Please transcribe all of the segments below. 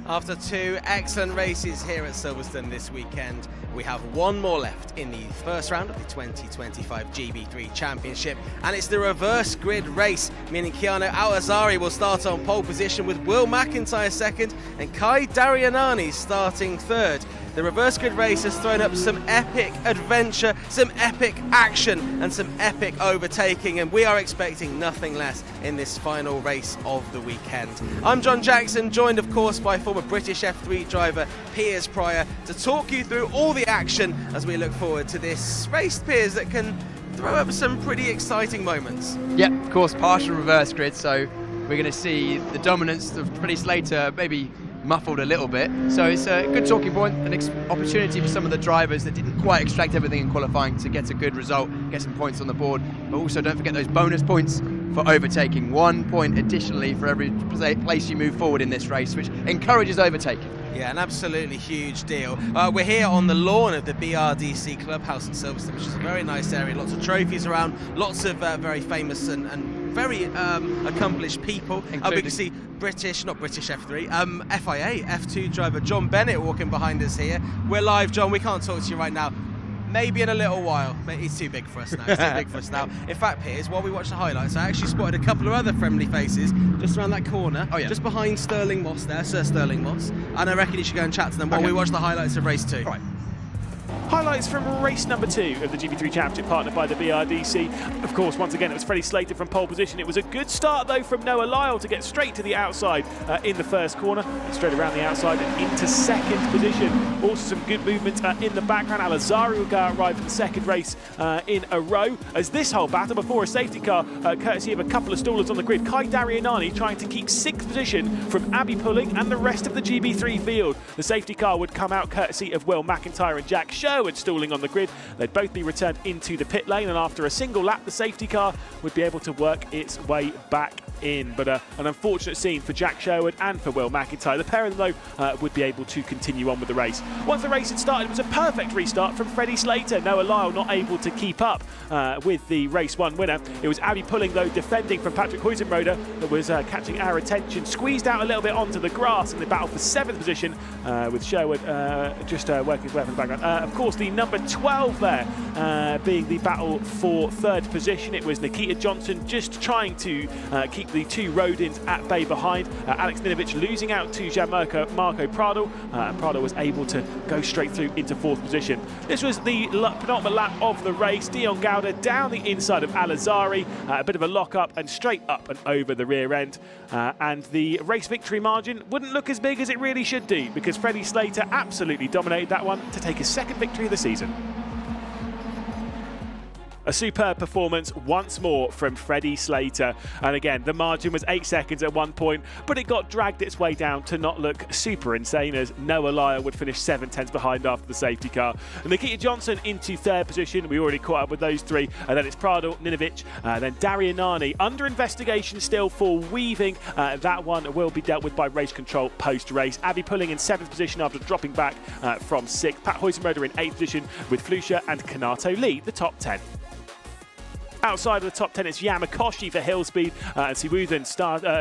After two excellent races here at Silverstone this weekend, we have one more left in the first round of the 2025 GB3 Championship, and it's the reverse grid race, meaning Keanu Al-Azari will start on pole position with Will McIntyre second and Kai Darianani starting third. The reverse grid race has thrown up some epic adventure, some epic action and some epic overtaking, and we are expecting nothing less in this final race of the weekend. I'm John Jackson, joined of course by former British F3 driver Piers Pryor to talk you through all the action as we look forward to this race, Piers, that can throw up some pretty exciting moments. Yeah, of course, partial reverse grid, so we're going to see the dominance of Freddie Slater maybe muffled a little bit, so it's a good talking point, an opportunity for some of the drivers that didn't quite extract everything in qualifying to get a good result, get some points on the board, but also don't forget those bonus points for overtaking. 1 point additionally for every place you move forward in this race, which encourages overtaking. Yeah, an absolutely huge deal. We're here on the lawn of the BRDC Clubhouse in Silverstone, which is a very nice area, lots of trophies around, lots of very famous and very accomplished people. We can see not British F3, FIA F2 driver John Bennett walking behind us here. We're live, John, we can't talk to you right now. Maybe in a little while. He's too big for us now. He's too big for us now. In fact, Piers, while we watch the highlights, I actually spotted a couple of other friendly faces just around that corner, just behind Sterling Moss there, Sir Sterling Moss, and I reckon you should go and chat to them while we watch the highlights of race 2. Right. Highlights from race number 2 of the GB3 Championship, partnered by the BRDC. Of course, once again, it was Freddie Slater from pole position. It was a good start, though, from Noah Lyle to get straight to the outside in the first corner, straight around the outside and into second position. Also some good movement in the background. Al-Azari will go out right for the second race in a row, as this whole battle before a safety car, courtesy of a couple of stallers on the grid. Kai Darianani trying to keep 6th position from Abby Pulling and the rest of the GB3 field. The safety car would come out courtesy of Will McIntyre and Jack Sherwood stalling on the grid. They'd both be returned into the pit lane, and after a single lap the safety car would be able to work its way back in. But an unfortunate scene for Jack Sherwood and for Will McIntyre. The pair of them, though, would be able to continue on with the race. Once the race had started, it was a perfect restart from Freddie Slater. Noah Lyle not able to keep up with the race 1 winner. It was Abby Pulling, though, defending from Patrick Huizenroder, that was catching our attention, squeezed out a little bit onto the grass in the battle for 7th position, with Sherwood just working his way up in the background. Of course, the number 12 there being the battle for 3rd position. It was Nikita Johnson just trying to keep the two Rodins at bay behind. Alex Ninovic losing out to Marco Prado. Prado was able to go straight through into 4th position. This was the penultimate lap of the race. Dion Gowda down the inside of Al-Azari, a bit of a lock-up and straight up and over the rear end. And the race victory margin wouldn't look as big as it really should do, because Freddie Slater absolutely dominated that one to take his 2nd victory of the season. A superb performance once more from Freddie Slater, and again the margin was 8 seconds at one point, but it got dragged its way down to not look super insane, as Noah Lyle would finish 7/10 behind after the safety car. And Nikita Johnson into 3rd position. We already caught up with those three, and then it's Prado, Ninovic, then Darianani under investigation still for weaving. That one will be dealt with by race control post-race. Abby Pulling in 7th position after dropping back from 6th. Pat Huizenroder in 8th position, with Flusha and Kanato lead the top 10. Outside of the top 10, it's Yamakoshi for Hill Speed, and Siwoo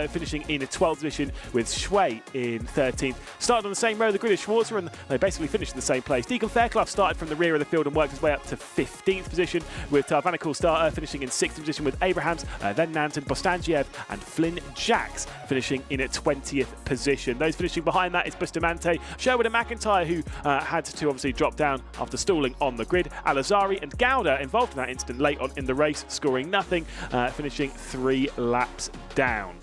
finishing in a 12th position, with Shui in 13th. Started on the same row of the grid as Schwarzer, and they basically finished in the same place. Deacon Fairclough started from the rear of the field and worked his way up to 15th position, with Tarvanikul finishing in 6th position, with Abrahams, then Nanton, Bostangiev and Flynn Jacks finishing in a 20th position. Those finishing behind that is Bustamante, Sherwood and McIntyre, who had to obviously drop down after stalling on the grid. Al-Azari and Gowda involved in that incident late on in the race, scoring nothing, finishing 3 laps down.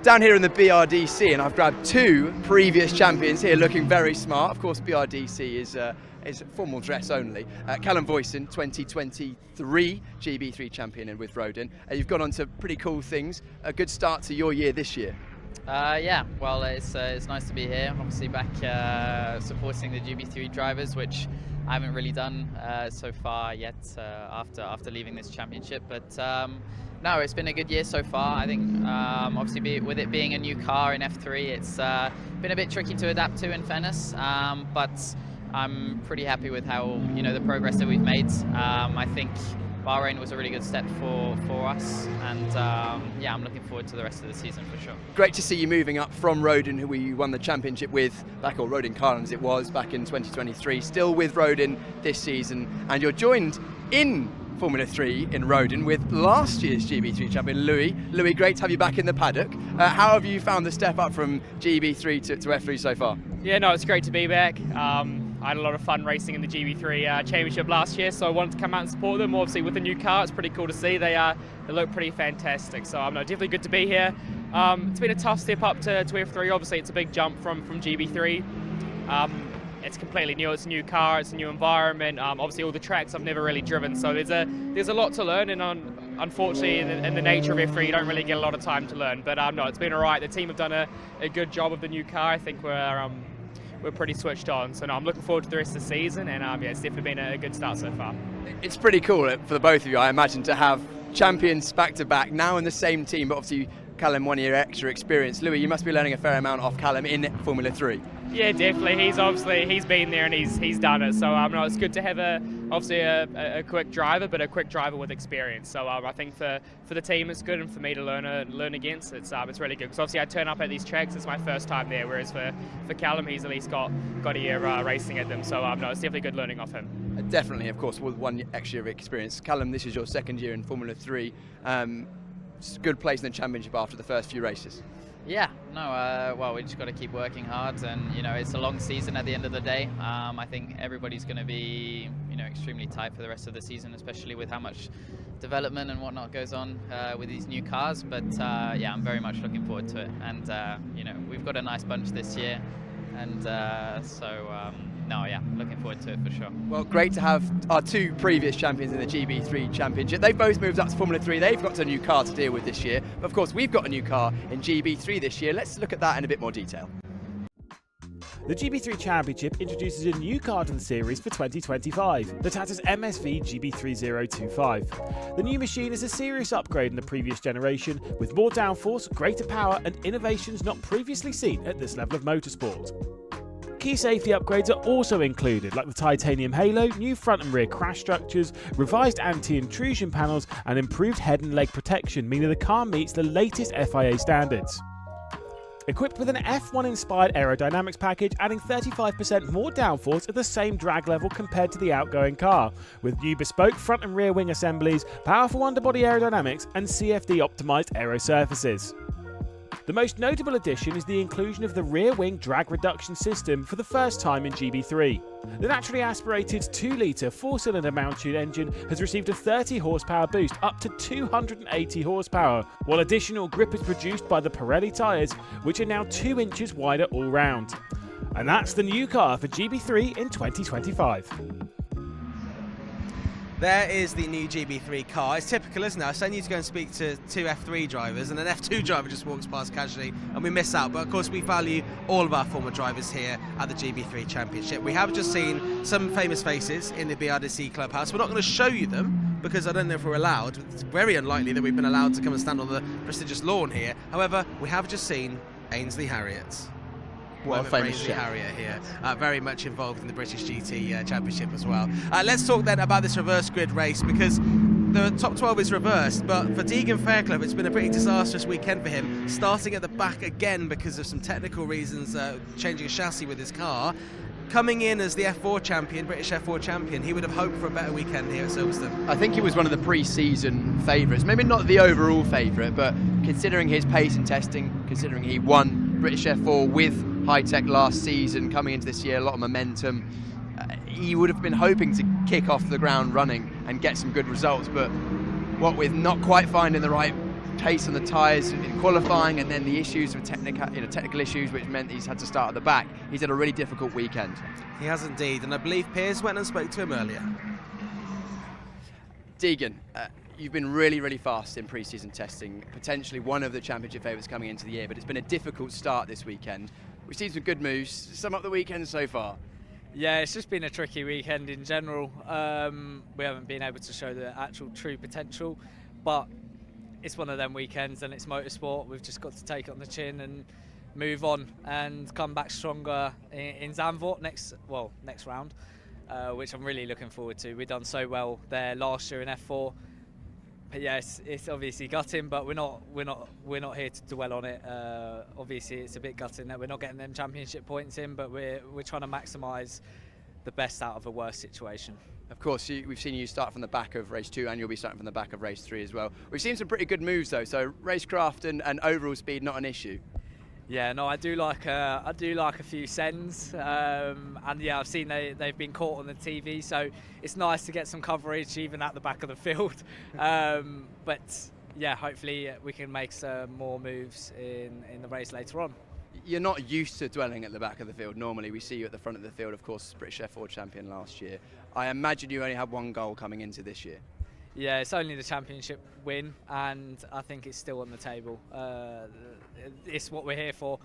Down here in the BRDC, and I've grabbed 2 previous champions here looking very smart. Of course, BRDC is formal dress only. Callum Voisin, 2023 GB3 champion and with Rodin. You've gone on to pretty cool things. A good start to your year this year. Yeah, well, it's nice to be here. Obviously back supporting the GB3 drivers, which I haven't really done so far yet after leaving this championship. But no, it's been a good year so far. I think obviously with it being a new car in F3, it's been a bit tricky to adapt to, in fairness. But I'm pretty happy with how the progress that we've made. I think Bahrain was a really good step for us, and yeah, I'm looking forward to the rest of the season for sure. Great to see you moving up from Rodin, who we won the championship with back, or Rodin Carlin as it was, back in 2023, still with Rodin this season, and you're joined in Formula 3 in Rodin with last year's GB3 champion Louis. Louis, great to have you back in the paddock. How have you found the step up from GB3 to F3 so far? Yeah, no, it's great to be back. I had a lot of fun racing in the GB3 Championship last year, so I wanted to come out and support them. Obviously, with the new car, it's pretty cool to see. They look pretty fantastic, so no, definitely good to be here. It's been a tough step up to F3. Obviously, it's a big jump from GB3. It's completely new. It's a new car. It's a new environment. Obviously, all the tracks I've never really driven, so there's a lot to learn. And unfortunately, in the nature of F3, you don't really get a lot of time to learn. But no, it's been all right. The team have done a good job of the new car. I think we're pretty switched on. So no, I'm looking forward to the rest of the season. And yeah, it's definitely been a good start so far. It's pretty cool for the both of you, I imagine, to have champions back to back now in the same team. But obviously, Callum 1 year extra experience. Louis, you must be learning a fair amount off Callum in Formula 3. Yeah, definitely. He's been there and he's done it. So no, it's good to have obviously a quick driver, but a quick driver with experience. So I think for the team it's good, and for me to learn against it's really good. Because obviously I turn up at these tracks, it's my first time there. Whereas for Callum, he's at least got a year racing at them. So no, it's definitely good learning off him. Definitely, of course, with 1 extra year of experience. Callum, this is your second year in Formula 3. It's a good place in the championship after the first few races. Yeah, no, well, we just got to keep working hard, and it's a long season at the end of the day. I think everybody's going to be extremely tight for the rest of the season, especially with how much development and whatnot goes on with these new cars. But yeah, I'm very much looking forward to it, and we've got a nice bunch this year, and no, yeah, looking forward to it for sure. Well, great to have our 2 previous champions in the GB3 Championship. They've both moved up to Formula 3. They've got a new car to deal with this year. But of course, we've got a new car in GB3 this year. Let's look at that in a bit more detail. The GB3 Championship introduces a new car to the series for 2025, the Tata's MSV GB3025. The new machine is a serious upgrade in the previous generation, with more downforce, greater power and innovations not previously seen at this level of motorsport. Key safety upgrades are also included, like the titanium halo, new front and rear crash structures, revised anti-intrusion panels and improved head and leg protection, meaning the car meets the latest FIA standards. Equipped with an F1-inspired aerodynamics package, adding 35% more downforce at the same drag level compared to the outgoing car, with new bespoke front and rear wing assemblies, powerful underbody aerodynamics and CFD-optimised aero surfaces. The most notable addition is the inclusion of the rear wing drag reduction system for the first time in GB3. The naturally aspirated 2-litre 4-cylinder mounted engine has received a 30 horsepower boost up to 280 horsepower, while additional grip is produced by the Pirelli tyres, which are now 2 inches wider all round. And that's the new car for GB3 in 2025. There is the new GB3 car. It's typical, isn't it? I send you to go and speak to 2 F3 drivers and an F2 driver just walks past casually and we miss out. But of course we value all of our former drivers here at the GB3 Championship. We have just seen some famous faces in the BRDC clubhouse. We're not going to show you them because I don't know if we're allowed. It's very unlikely that we've been allowed to come and stand on the prestigious lawn here. However, we have just seen Ainsley Harriott. Well, famous Ainsley Harriott here, very much involved in the British GT Championship as well. Let's talk then about this reverse grid race, because the top 12 is reversed, but for Deegan Fairclough it's been a pretty disastrous weekend for him, starting at the back again because of some technical reasons, changing a chassis with his car. Coming in as the F4 champion, British F4 champion, he would have hoped for a better weekend here at Silverstone. I think he was one of the pre-season favourites, maybe not the overall favourite, but considering his pace and testing, considering he won British F4 with high-tech last season, coming into this year, a lot of momentum, he would have been hoping to kick off the ground running and get some good results, but what with not quite finding the right pace on the tyres in qualifying, and then the issues with technical issues, which meant he's had to start at the back, he's had a really difficult weekend. He has indeed, and I believe Piers went and spoke to him earlier. Deegan, you've been really, really fast in pre-season testing, potentially one of the championship favourites coming into the year, but it's been a difficult start this weekend. We've seen some good moves. Sum up the weekend so far. Yeah, it's just been a tricky weekend in general. We haven't been able to show the actual true potential, but it's one of them weekends and it's motorsport. We've just got to take it on the chin and move on and come back stronger in Zandvoort next round. which I'm really looking forward to. We've done so well there last year in F4. But yeah, it's obviously gutting, but we're not here to dwell on it. Obviously, it's a bit gutting that we're not getting them championship points in, but we're trying to maximise the best out of a worse situation. Of course, we've seen you start from the back of race 2, and you'll be starting from the back of race 3 as well. We've seen some pretty good moves though, so racecraft and overall speed not an issue. Yeah, no, I do like a few sends, and yeah, I've seen they've been caught on the TV, so it's nice to get some coverage even at the back of the field. But yeah, hopefully we can make some more moves in the race later on. You're not used to dwelling at the back of the field. Normally we see you at the front of the field, of course, British F4 champion last year. I imagine you only had one goal coming into this year. Yeah, it's only the championship win, and I think it's still on the table. It's what we're here for.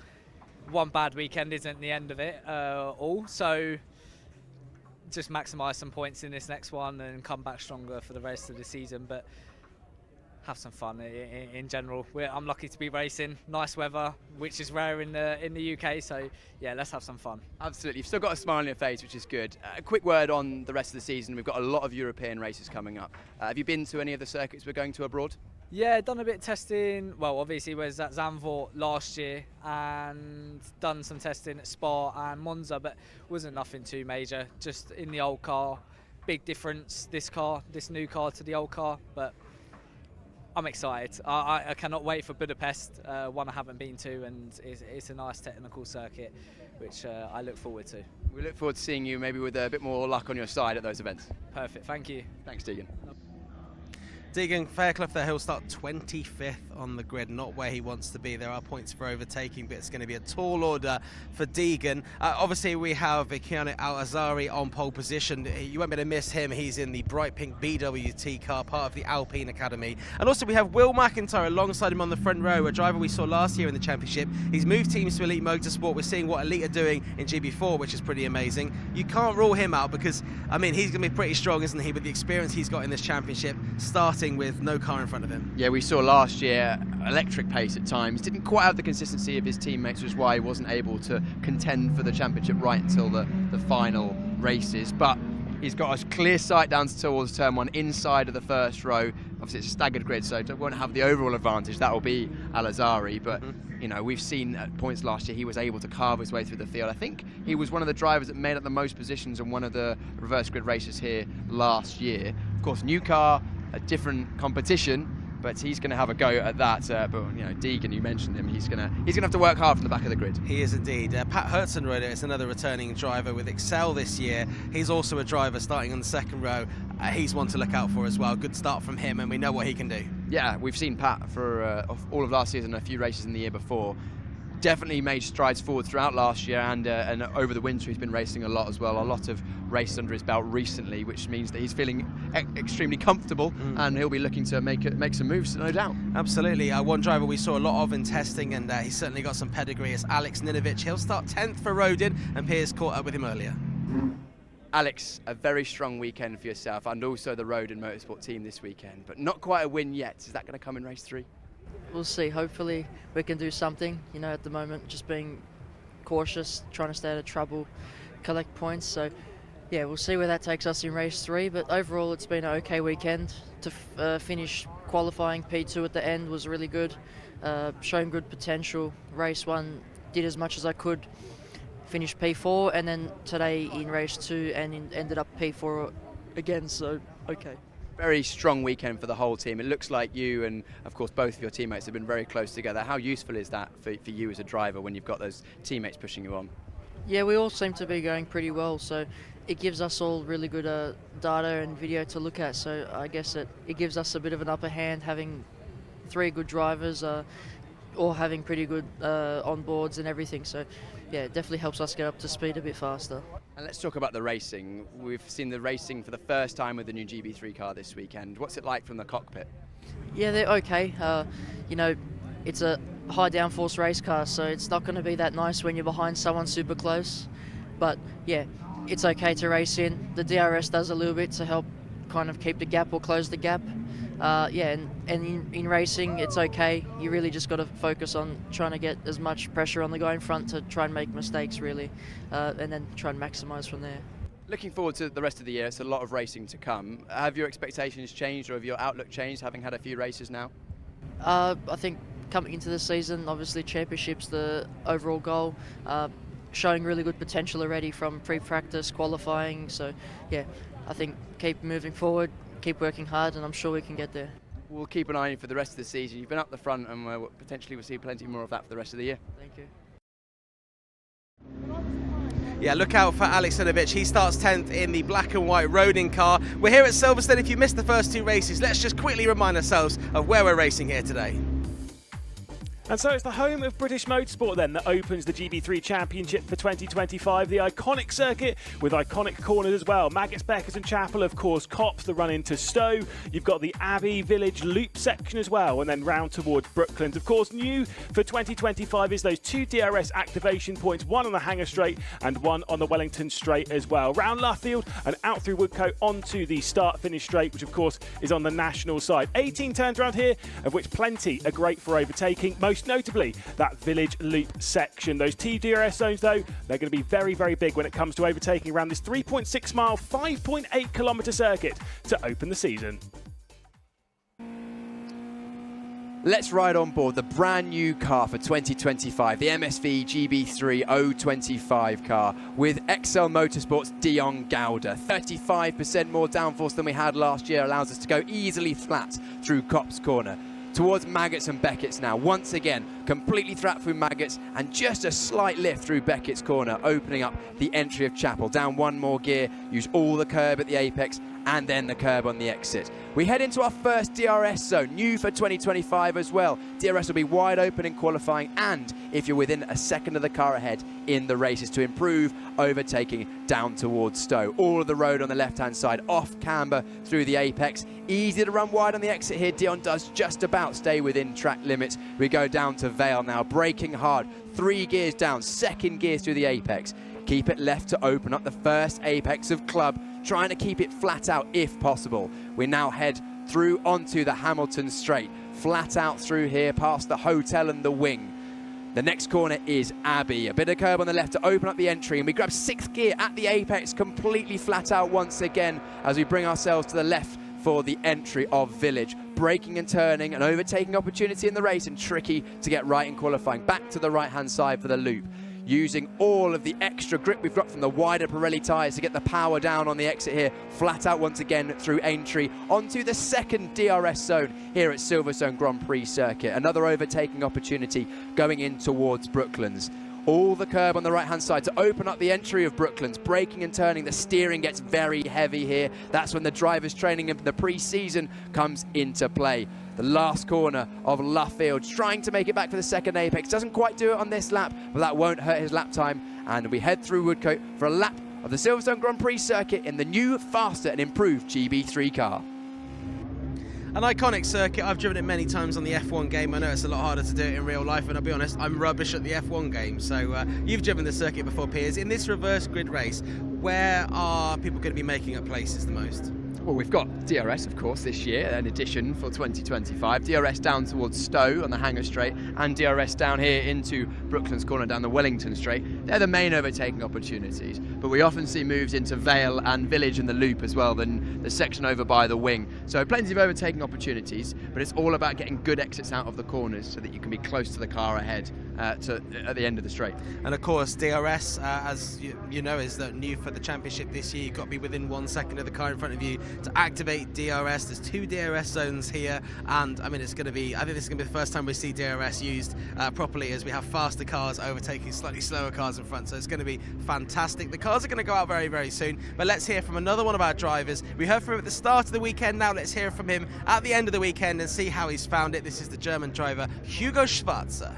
One bad weekend isn't the end of it all, so just maximise some points in this next one and come back stronger for the rest of the season. But have some fun in general. I'm lucky to be racing, nice weather, which is rare in the UK, so yeah, let's have some fun. Absolutely, you've still got a smile on your face, which is good. A quick word on the rest of the season. We've got a lot of European races coming up. Have you been to any of the circuits we're going to abroad? Yeah, done a bit of testing. Well, obviously was at Zandvoort last year and done some testing at Spa and Monza, but wasn't nothing too major. Just in the old car, big difference. This new car to the old car, but I'm excited. I cannot wait for Budapest, one I haven't been to, and it's a nice technical circuit, which I look forward to. We look forward to seeing you maybe with a bit more luck on your side at those events. Perfect, thank you. Thanks, Deegan. Deegan Fairclough there, he'll start 25th on the grid, not where he wants to be. There are points for overtaking, but it's going to be a tall order for Deegan. Obviously, we have Keanu Al-Azari on pole position. You won't be able to miss him. He's in the bright pink BWT car, part of the Alpine Academy. And also, we have Will McIntyre alongside him on the front row, a driver we saw last year in the championship. He's moved teams to Elite Motorsport. We're seeing what Elite are doing in GB4, which is pretty amazing. You can't rule him out because, I mean, he's going to be pretty strong, isn't he, with the experience he's got in this championship, starting with no car in front of him. Yeah, we saw last year electric pace at times. Didn't quite have the consistency of his teammates, which is why he wasn't able to contend for the championship right until the final races. But he's got a clear sight down towards turn 1, inside of the first row. Obviously, it's a staggered grid, so it won't have the overall advantage. That will be Al-Azari. But you know, we've seen at points last year he was able to carve his way through the field. I think he was one of the drivers that made up the most positions in one of the reverse grid races here last year. Of course, new car, a different competition, but he's going to have a go at that. But you know, Deegan, you mentioned him. He's going to have to work hard from the back of the grid. He is indeed. Pat Herzenroeder is another returning driver with Excel this year. He's also a driver starting on the second row. He's one to look out for as well. Good start from him, and we know what he can do. Yeah, we've seen Pat for all of last season, a few races in the year before. Definitely made strides forward throughout last year, and over the winter he's been racing a lot as well. A lot of races under his belt recently, which means that he's feeling extremely comfortable, and he'll be looking to make some moves, no doubt. Absolutely. One driver we saw a lot of in testing, and he's certainly got some pedigree, is Alex Ninovic. He'll start 10th for Rodin, and Piers caught up with him earlier. Alex, a very strong weekend for yourself, and also the Rodin Motorsport team this weekend, but not quite a win yet. Is that going to come in race 3? We'll see. Hopefully we can do something. You know, at the moment, just being cautious, trying to stay out of trouble, collect points. So, yeah, we'll see where that takes us in race 3. But overall, it's been an okay weekend. To finish qualifying P2 at the end was really good. Showing good potential. Race 1 did as much as I could. Finished P4, and then today in race 2 and ended up P4 again. So, okay. Very strong weekend for the whole team. It looks like you and, of course, both of your teammates have been very close together. How useful is that for you as a driver when you've got those teammates pushing you on? Yeah, we all seem to be going pretty well, so it gives us all really good data and video to look at. So I guess it gives us a bit of an upper hand having 3 good drivers, all having pretty good onboards and everything. So yeah, it definitely helps us get up to speed a bit faster. And let's talk about the racing. We've seen the racing for the first time with the new GB3 car this weekend. What's it like from the cockpit? Yeah, they're okay. You know, it's a high downforce race car, so it's not going to be that nice when you're behind someone super close. But yeah, it's okay to race in. The DRS does a little bit to help kind of keep the gap or close the gap. Yeah, and in racing, it's okay. You really just got to focus on trying to get as much pressure on the guy in front to try and make mistakes, really, and then try and maximise from there. Looking forward to the rest of the year, it's a lot of racing to come. Have your expectations changed or have your outlook changed, having had a few races now? I think coming into the season, obviously Championship's the overall goal. Showing really good potential already from pre-practice, qualifying. So, yeah, I think keep moving forward, keep working hard, and I'm sure we can get there. We'll keep an eye on you for the rest of the season. You've been up the front, and potentially we'll see plenty more of that for the rest of the year. Thank you. Yeah, look out for Aleksandrovic. He starts 10th in the black and white Rodin car. We're here at Silverstone. If you missed the first 2 races, let's just quickly remind ourselves of where we're racing here today. And so it's the home of British motorsport then that opens the GB3 Championship for 2025, the iconic circuit with iconic corners as well. Maggots, Beckers and Chapel, of course, Copse, the run into Stowe. You've got the Abbey Village Loop section as well, and then round towards Brooklands. Of course, new for 2025 is those 2 DRS activation points, 1 on the Hanger Straight and 1 on the Wellington Straight as well. Round Luffield and out through Woodcote onto the start-finish straight, which of course is on the national side. 18 turns around here, of which plenty are great for overtaking. Most notably that Village Loop section. Those TDRS zones though, they're going to be very, very big when it comes to overtaking around this 3.6 mile, 5.8 kilometre circuit to open the season. Let's ride on board the brand new car for 2025, the MSV GB3 025 car with XL Motorsport's Dion Gouda. 35% more downforce than we had last year allows us to go easily flat through Copse Corner. Towards Maggots and Beckett's now. Once again, completely flat through Maggots and just a slight lift through Beckett's Corner, opening up the entry of Chapel. Down 1 more gear, use all the curb at the apex and then the curb on the exit. We head into our first DRS zone, new for 2025 as well. DRS will be wide open in qualifying and if you're within a second of the car ahead in the races to improve overtaking down towards Stowe. All of the road on the left-hand side, off camber through the apex. Easy to run wide on the exit here. Dion does just about stay within track limits. We go down to Vale now, braking hard. 3 gears down, 2nd gear through the apex. Keep it left to open up the first apex of Club, trying to keep it flat out if possible. We now head through onto the Hamilton Straight, flat out through here past the hotel and the wing. The next corner is Abbey, a bit of curb on the left to open up the entry, and we grab 6th gear at the apex, completely flat out once again as we bring ourselves to the left for the entry of Village. Braking and turning, an overtaking opportunity in the race and tricky to get right in qualifying. Back to the right-hand side for the loop. Using all of the extra grip we've got from the wider Pirelli tyres to get the power down on the exit here. Flat out once again through Aintree onto the 2nd DRS zone here at Silverstone Grand Prix circuit. Another overtaking opportunity going in towards Brooklands. All the curb on the right-hand side to open up the entry of Brooklands. Braking and turning, the steering gets very heavy here. That's when the driver's training in the pre-season comes into play. The last corner of Luffield, trying to make it back for the 2nd apex. Doesn't quite do it on this lap, but that won't hurt his lap time. And we head through Woodcote for a lap of the Silverstone Grand Prix circuit in the new, faster and improved GB3 car. An iconic circuit. I've driven it many times on the F1 game. I know it's a lot harder to do it in real life, and I'll be honest, I'm rubbish at the F1 game. So you've driven the circuit before, Piers. In this reverse grid race, where are people going to be making up places the most? Well, we've got DRS, of course, this year, an addition for 2025. DRS down towards Stowe on the Hanger Straight, and DRS down here into Brooklands Corner down the Wellington Straight. They're the main overtaking opportunities, but we often see moves into Vale and Village in the loop as well, then the section over by the wing. So plenty of overtaking opportunities, but it's all about getting good exits out of the corners so that you can be close to the car ahead at the end of the straight. And of course, DRS, as you know, is new for the championship this year. You've got to be within 1 second of the car in front of you to activate DRS. There's 2 DRS zones here, and I mean, it's going to be, I think this is going to be the first time we see DRS used properly, as we have faster cars overtaking slightly slower cars in front. So it's going to be fantastic. The cars are going to go out very, very soon, but let's hear from another one of our drivers. We heard from him at the start of the weekend. Now let's hear from him at the end of the weekend and see how he's found it. This is the German driver Hugo Schwarzer.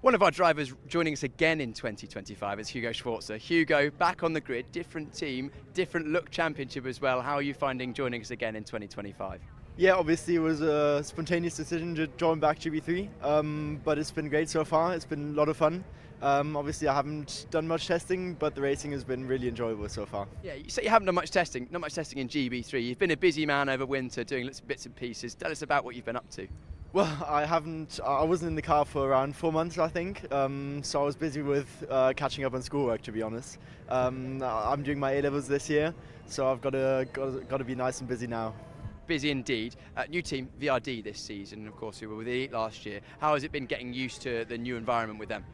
One of our drivers joining us again in 2025 is Hugo Schwarzer. Hugo, back on the grid, different team, different look championship as well. How are you finding joining us again in 2025? Yeah, obviously it was a spontaneous decision to join back GB3, but it's been great so far. It's been a lot of fun. Obviously I haven't done much testing, but the racing has been really enjoyable so far. Yeah, you say you haven't done much testing, not much testing in GB3. You've been a busy man over winter doing lots of bits and pieces. Tell us about what you've been up to. Well, I wasn't in the car for around 4 months, I think. So I was busy with catching up on schoolwork, to be honest. I'm doing my A-levels this year, so I've got to be nice and busy now. Busy indeed. New team, VRD this season, of course, who were with the Elite last year. How has it been getting used to the new environment with them?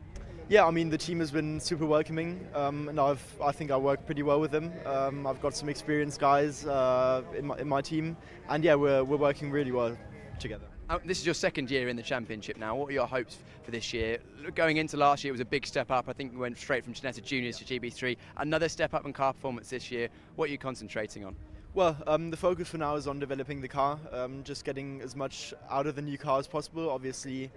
Yeah, I mean, the team has been super welcoming, and I think I work pretty well with them. I've got some experienced guys in my team, and yeah, we're working really well together. This is your second year in the championship now. What are your hopes for this year? Going into last year, it was a big step up. I think you went straight from Ginetta Juniors to GB3. Another step up in car performance this year. What are you concentrating on? Well, the focus for now is on developing the car, just getting as much out of the new car as possible. Obviously,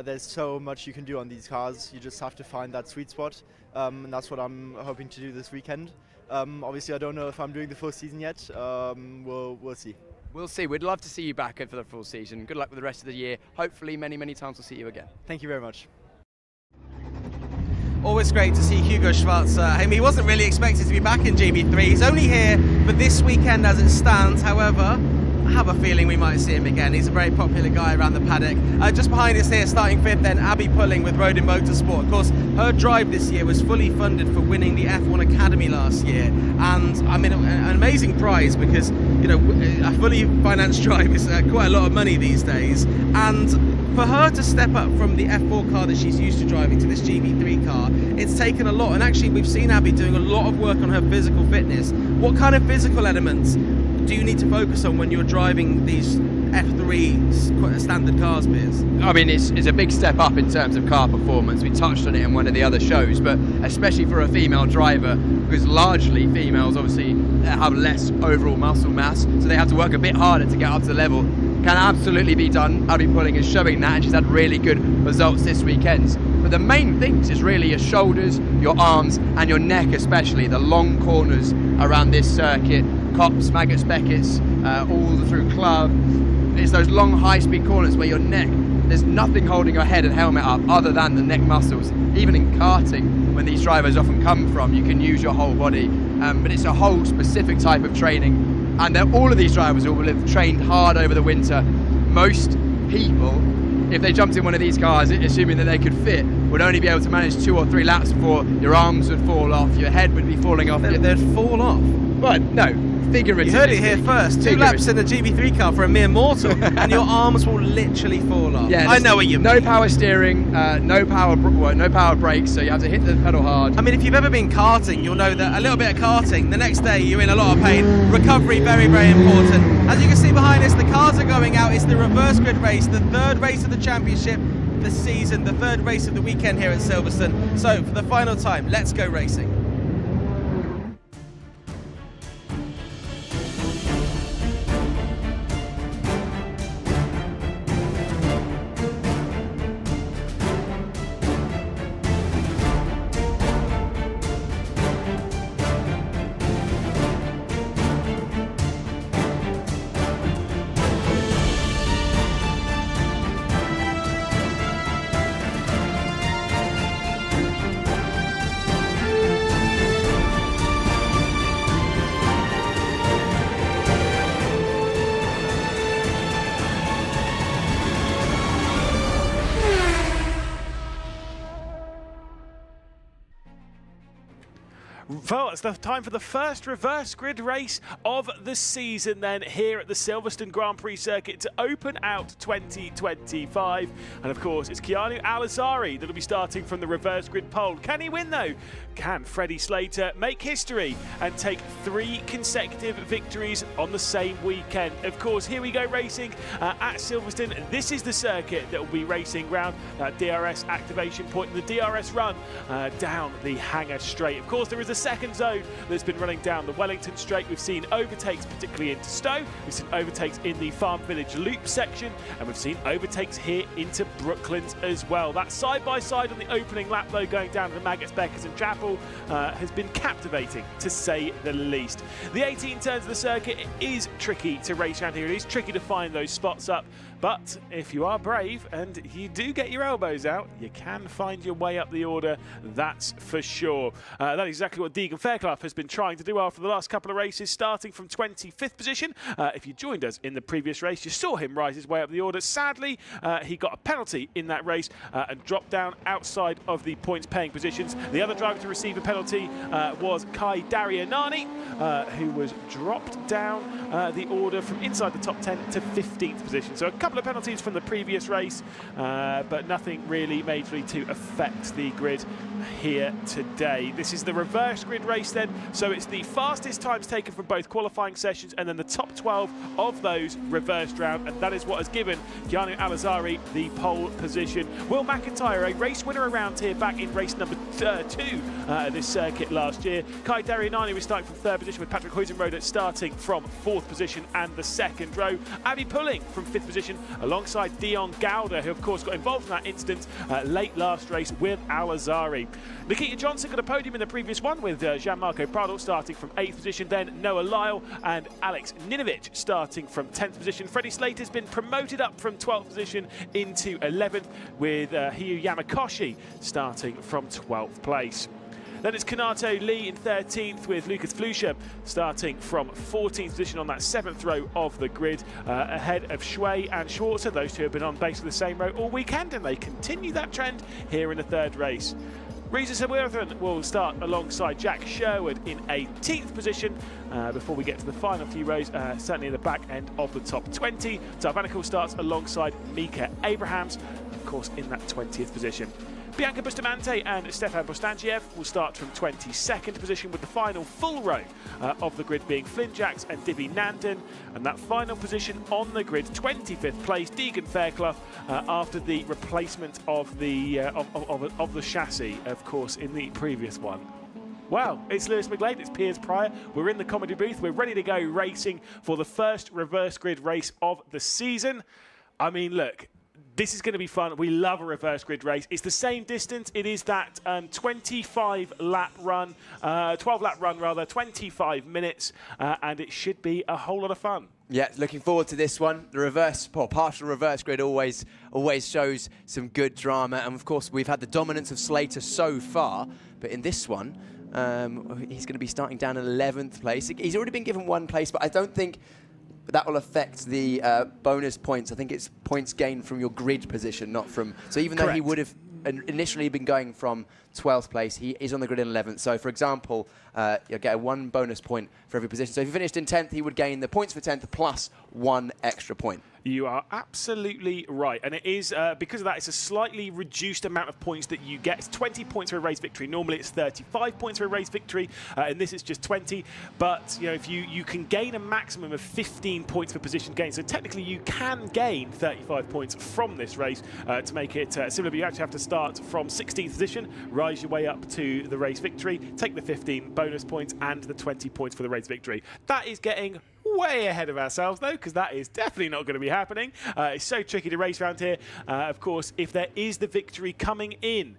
there's so much you can do on these cars. You just have to find that sweet spot, and that's what I'm hoping to do this weekend. Obviously, I don't know if I'm doing the full season yet. We'll see. We'll see. We'd love to see you back for the full season. Good luck with the rest of the year. Hopefully, many, many times we'll see you again. Thank you very much. Always great to see Hugo Schwarzer. He wasn't really expected to be back in GB3. He's only here for this weekend as it stands. However, I have a feeling we might see him again. He's a very popular guy around the paddock. Just behind us here, starting fifth, then Abby Pulling with Rodin Motorsport. Of course, her drive this year was fully funded for winning the F1 Academy last year. And I mean, an amazing prize because, you know, a fully financed drive is quite a lot of money these days. And for her to step up from the F4 car that she's used to driving to this GB3 car, it's taken a lot. And actually, we've seen Abby doing a lot of work on her physical fitness. What kind of physical elements do you need to focus on when you're driving these F3 standard cars, Piers? I mean, it's a big step up in terms of car performance. We touched on it in one of the other shows, but especially for a female driver, because largely females obviously have less overall muscle mass, so they have to work a bit harder to get up to the level. Can absolutely be done. Abby Pulling is showing that, and she's had really good results this weekend. But the main things is really your shoulders, your arms, and your neck, especially the long corners around this circuit. Cops, Maggots, Beckett's, all through Club. It's those long high-speed corners where your neck, there's nothing holding your head and helmet up other than the neck muscles. Even in karting, when these drivers often come from, you can use your whole body. But it's a whole specific type of training. And all of these drivers will have trained hard over the winter. Most people, if they jumped in one of these cars, assuming that they could fit, would only be able to manage 2 or 3 laps before your arms would fall off, your head would be falling off. They'd fall off? But no, figuratively. You heard it here first. 2 laps in a GB3 car for a mere mortal, and your arms will literally fall off. Yeah, I know what you mean. No power steering, no power brakes, so you have to hit the pedal hard. I mean, if you've ever been karting, you'll know that a little bit of karting, the next day you're in a lot of pain. Recovery, very, very important. As you can see behind us, the cars are going out. It's the reverse grid race, the 3rd race of the championship this season, the 3rd race of the weekend here at Silverstone. So, for the final time, let's go racing. Well, it's the time for the first reverse grid race of the season then here at the Silverstone Grand Prix circuit to open out 2025. And of course, it's Keanu Al-Azari that'll be starting from the reverse grid pole. Can he win though? Can Freddie Slater make history and take 3 consecutive victories on the same weekend? Of course, here we go racing at Silverstone. This is the circuit that will be racing round DRS activation point and the DRS run down the Hangar Straight. Of course, there is a second zone that's been running down the Wellington Straight. We've seen overtakes, particularly into Stowe. We've seen overtakes in the Farm Village Loop section, and we've seen overtakes here into Brooklands as well. That side-by-side on the opening lap, though, going down to the Maggots, Beckers and Chapel has been captivating, to say the least. The 18 turns of the circuit is tricky to race around here. It is tricky to find those spots up But if you are brave and you do get your elbows out, you can find your way up the order, that's for sure. That is exactly what Deegan Fairclough has been trying to do after the last couple of races, starting from 25th position. If you joined us in the previous race, you saw him rise his way up the order. Sadly, he got a penalty in that race and dropped down outside of the points-paying positions. The other driver to receive a penalty was Kai Darianani, who was dropped down the order from inside the top 10 to 15th position. So a couple of penalties from the previous race, but nothing really majorly to affect the grid here today. This is the reverse grid race then, so it's the fastest times taken from both qualifying sessions and then the top 12 of those reversed round, and that is what has given Keanu Alazari the pole position. Will McIntyre, a race winner around here back in race number 2 at this circuit last year. Kai Darianani was starting from 3rd position, with Patrick Huizenrode starting from 4th position and the 2nd row. Abby Pulling from 5th position alongside Dion Gowder, who of course got involved in that incident late last race with Alazari. Nikita Johnson got a podium in the previous one with Gianmarco Prado starting from 8th position, then Noah Lyle and Alex Ninovich starting from 10th position. Freddie Slater's been promoted up from 12th position into 11th, with Hiyu Yamakoshi starting from 12th place. Then it's Kanato Lee in 13th, with Lucas Fluscher starting from 14th position on that 7th row of the grid, ahead of Shui and Schwarzer. Those two have been on basically the same row all weekend, and they continue that trend here in the 3rd race. Reza Sawirthan will start alongside Jack Sherwood in 18th position before we get to the final few rows, certainly in the back end of the top 20. Tarvanickel starts alongside Mika Abrahams, of course, in that 20th position. Bianca Bustamante and Stefan Bostanciev will start from 22nd position, with the final full row of the grid being Flynn Jacks and Divi Nandan. And that final position on the grid, 25th place, Deegan Fairclough, after the replacement of the chassis, of course, in the previous one. Well, it's Lewis McGlade, it's Piers Pryor. We're in the comedy booth. We're ready to go racing for the first reverse grid race of the season. I mean, look, this is going to be fun. We love a reverse grid race. It's the same distance. It is that 12 lap run, 25 minutes, and it should be a whole lot of fun. Yeah, looking forward to this one. The partial reverse grid always shows some good drama, and of course we've had the dominance of Slater so far, but in this one, he's going to be starting down in 11th place. He's already been given 1 place, but I don't think that will affect the bonus points. I think it's points gained from your grid position, not from... So even though he would have initially been going from 12th place, he is on the grid in 11th. So, for example, you'll get 1 bonus point for every position. So if he finished in 10th, he would gain the points for 10th plus 1 extra point. You are absolutely right, and it is because of that. It's a slightly reduced amount of points that you get. It's 20 points for a race victory. Normally, it's 35 points for a race victory, and this is just 20. But you know, if you can gain a maximum of 15 points for position gain, so technically you can gain 35 points from this race to make it similar. But you actually have to start from 16th position, rise your way up to the race victory, take the 15 bonus points and the 20 points for the race victory. That is getting way ahead of ourselves though, because that is definitely not going to be happening. It's so tricky to race around here. Of course, if there is the victory coming in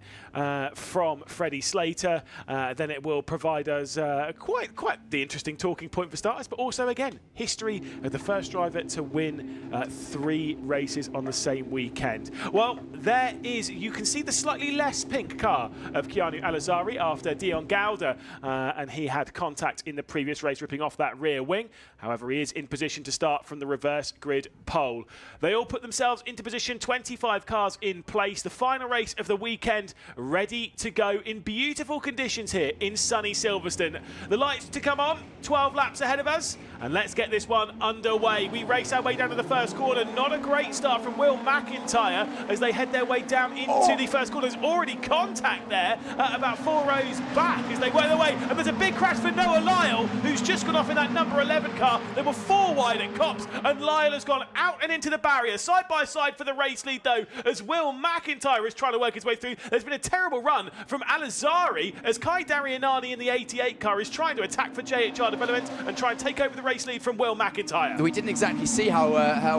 from Freddie Slater, then it will provide us quite the interesting talking point for starters, but also again, history of the first driver to win 3 races on the same weekend. Well, there is, you can see the slightly less pink car of Keanu Alazari after Dion Gowder, and he had contact in the previous race, ripping off that rear wing. However, he is in position to start from the reverse grid pole. They all put themselves into position, 25 cars in place. The final race of the weekend ready to go in beautiful conditions here in sunny Silverstone. The lights to come on, 12 laps ahead of us, and let's get this one underway. We race our way down to the first corner. Not a great start from Will McIntyre as they head their way down into the first corner. There's already contact there about 4 rows back as they work their way, and there's a big crash for Noah Lyle, who's just gone off in that number 11 car. There were 4 wide at Copse, and Lyle has gone out and into the barrier. Side by side for the race lead, though, as Will McIntyre is trying to work his way through. There's been a terrible run from Alazari as Kai Darianani in the 88 car is trying to attack for JHR Development and try and take over the race lead from Will McIntyre. We didn't exactly see how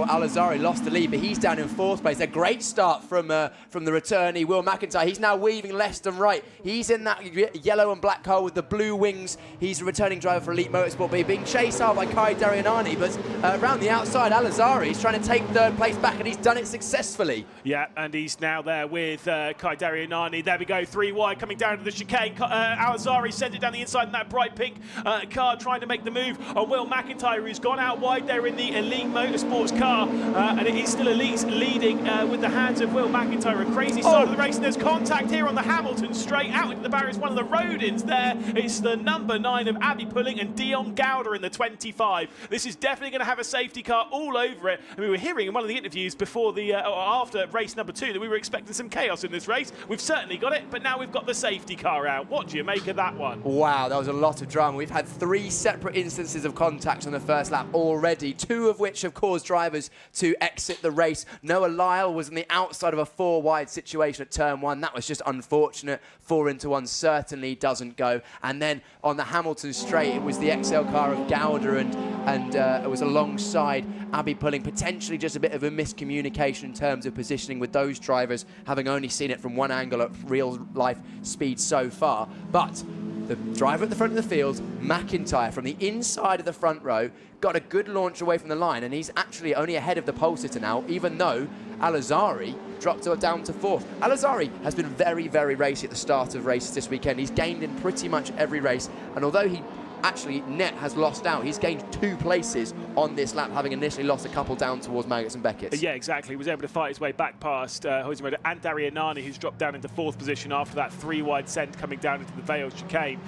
Alazari lost the lead, but he's down in 4th place. A great start from the returnee, Will McIntyre. He's now weaving left and right. He's in that yellow and black car with the blue wings. He's a returning driver for Elite Motorsport, but he's being chased out by Kai away Darianani, but around the outside, Al-Azhari is trying to take third place back, and he's done it successfully. Yeah, and he's now there with Kai Darianani. There we go, 3 wide, coming down to the chicane. Al-Azhari sends it down the inside in that bright pink car, trying to make the move on Will McIntyre, who's gone out wide there in the Elite Motorsports car, and it is still Elite's leading with the hands of Will McIntyre. A crazy start of the race, and there's contact here on the Hamilton straight out into the barriers. One of the Rodins there. It's the number 9 of Abby Pulling and Dion Gowder in the 25. This is definitely going to have a safety car all over it. And we were hearing in one of the interviews before the after race number 2 that we were expecting some chaos in this race. We've certainly got it, but now we've got the safety car out. What do you make of that one? Wow, that was a lot of drama. We've had 3 separate instances of contact on the first lap already, 2 of which have caused drivers to exit the race. Noah Lyle was on the outside of a 4-wide situation at turn 1. That was just unfortunate. 4 into 1 certainly doesn't go. And then on the Hamilton straight, it was the XL car of Gowder, and it was alongside Abby Pulling. Potentially just a bit of a miscommunication in terms of positioning with those drivers, having only seen it from one angle at real life speed so far. But the driver at the front of the field, McIntyre, from the inside of the front row, got a good launch away from the line, and he's actually only ahead of the pole sitter now, even though Al-Azhari dropped down to 4th. Al-Azhari has been very, very racy at the start of races this weekend. He's gained in pretty much every race, and although he actually net has lost out, he's gained 2 places on this lap, having initially lost a couple down towards Maggots and Beckett. Yeah, exactly. He was able to fight his way back past Hoisenroder and Darianani, who's dropped down into 4th position after that 3-wide send coming down into the Vale chicane.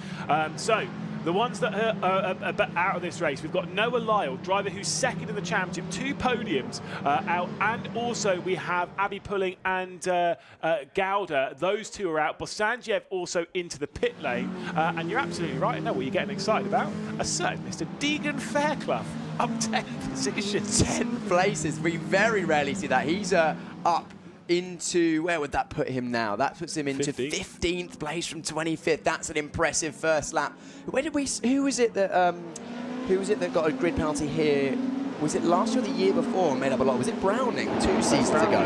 So the ones that are out of this race, we've got Noah Lyle, driver who's 2nd in the championship, 2 podiums out, and also we have Abby Pulling and Gowder. Those 2 are out. Bosanjev also into the pit lane, and you're absolutely right. I know what you're getting excited about. A certain Mr. Deegan Fairclough up 10 positions. 10 places. We very rarely see that. He's up into, where would that put him now? That puts him into 15th place from 25th. That's an impressive first lap. Who was it that got a grid penalty here? Was it last year or the year before? Made up a lot. Was it Browning 2 seasons ago?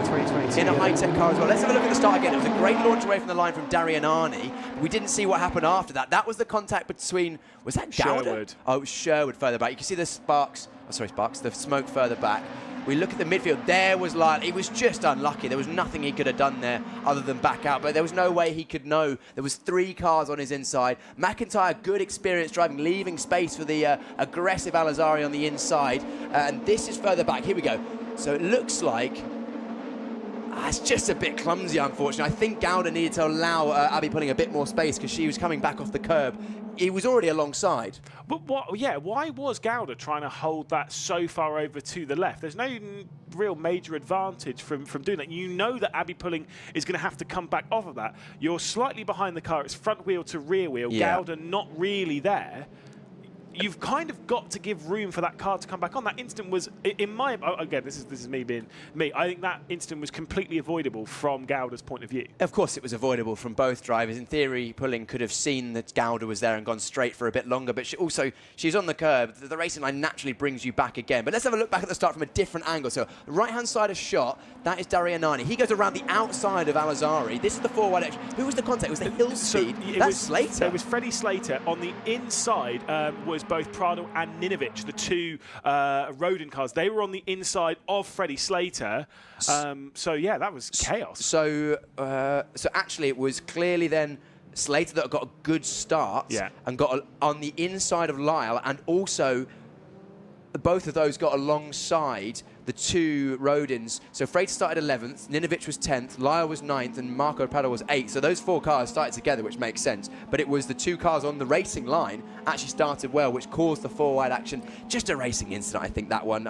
In a high-tech car as well. Let's have a look at the start again. It was a great launch away from the line from Darianani. We didn't see what happened after that. That was the contact between, was that Gowder? Sherwood. Oh, it was Sherwood further back. You can see the the smoke further back. We look at the midfield, there was Lyle. He was just unlucky. There was nothing he could have done there other than back out, but there was no way he could know. There was 3 cars on his inside. McIntyre, good experience driving, leaving space for the aggressive Al-Azhari on the inside. And this is further back. Here we go. So it looks like it's just a bit clumsy, unfortunately. I think Gowder needed to allow Abby Pulling a bit more space because she was coming back off the curb. He was already alongside. But why was Gowder trying to hold that so far over to the left? There's no real major advantage from doing that. You know that Abby Pulling is going to have to come back off of that. You're slightly behind the car. It's front wheel to rear wheel. Yeah. Gowder not really there. You've kind of got to give room for that car to come back on. That instant was, in my, again, this is me being me, I think that instant was completely avoidable from Gowder's point of view. Of course it was avoidable from both drivers. In theory, Pulling could have seen that Gowder was there and gone straight for a bit longer, but she's on the curb. The racing line naturally brings you back again. But let's have a look back at the start from a different angle. So right-hand side of shot, that is Darianani. He goes around the outside of Al-Azhari. This is the 4-wide extra. Who was the contact? It was the hill speed. That's Slater. It was Freddie Slater. On the inside was both Prado and Ninovich, the 2 Rodin cars. They were on the inside of Freddie Slater. So yeah, that was chaos. So actually it was clearly then Slater that got a good start and got on the inside of Lyle, and also both of those got alongside the 2 Rodins. So Freighter started 11th, Ninovich was 10th, Lyle was 9th, and Marco Prado was 8th. So those 4 cars started together, which makes sense. But it was the 2 cars on the racing line actually started well, which caused the 4-wide action. Just a racing incident, I think, that one.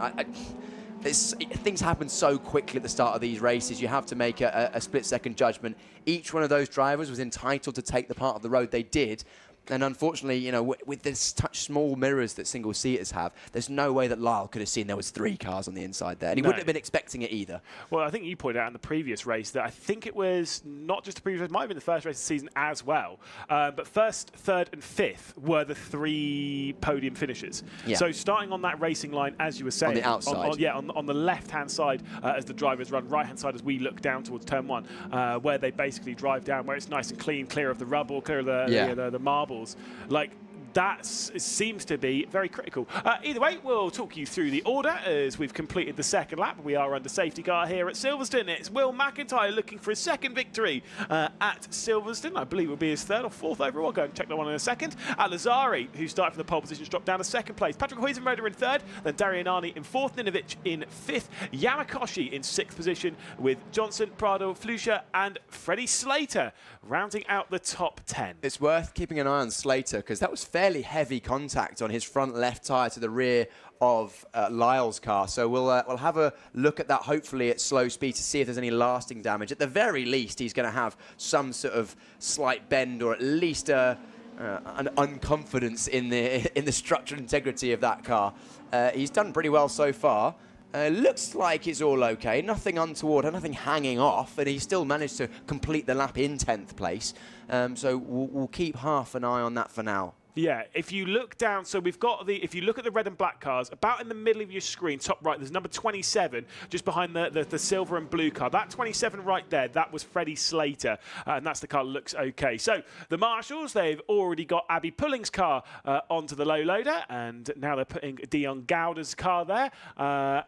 Things happen so quickly at the start of these races. You have to make a split-second judgment. Each one of those drivers was entitled to take the part of the road they did. And unfortunately, you know, with this such small mirrors that single-seaters have, there's no way that Lyle could have seen there was 3 cars on the inside there. And he wouldn't have been expecting it either. Well, I think you pointed out in the previous race that I think it was not just the previous race, it might have been the first race of the season as well. But 1st, 3rd and 5th were the 3 podium finishes. Yeah. So starting on that racing line, as you were saying. On the outside. On the left-hand side as the drivers run, right-hand side as we look down towards turn 1, where they basically drive down, where it's nice and clean, clear of the rubble, clear of the marbles. Like, that seems to be very critical. Either way, we'll talk you through the order as we've completed the second lap. We are under safety car here at Silverstone. It's Will McIntyre looking for his second victory at Silverstone. I believe it will be his third or fourth overall. I'll go and check that one in a second. Lazari, who started from the pole position, dropped down to second place. Patrick Huizenmoder in third, then Darianani in fourth, Ninovic in fifth, Yamakoshi in sixth position, with Johnson, Prado, Flusha and Freddie Slater rounding out the top 10. It's worth keeping an eye on Slater because that was fairly heavy contact on his front left tyre to the rear of Lyle's car. So we'll have a look at that, hopefully at slow speed, to see if there's any lasting damage. At the very least, he's going to have some sort of slight bend, or at least an unconfidence in the structural integrity of that car. He's done pretty well so far. Looks like it's all okay, nothing untoward, nothing hanging off, and he still managed to complete the lap in 10th place. So we'll keep half an eye on that for now. Yeah, if you look down, so we've got if you look at the red and black cars, about in the middle of your screen, top right, there's number 27, just behind the silver and blue car. That 27 right there, that was Freddie Slater, and that's the car that looks okay. So the Marshals, they've already got Abby Pulling's car onto the low loader, and now they're putting Dion Gowder's car there,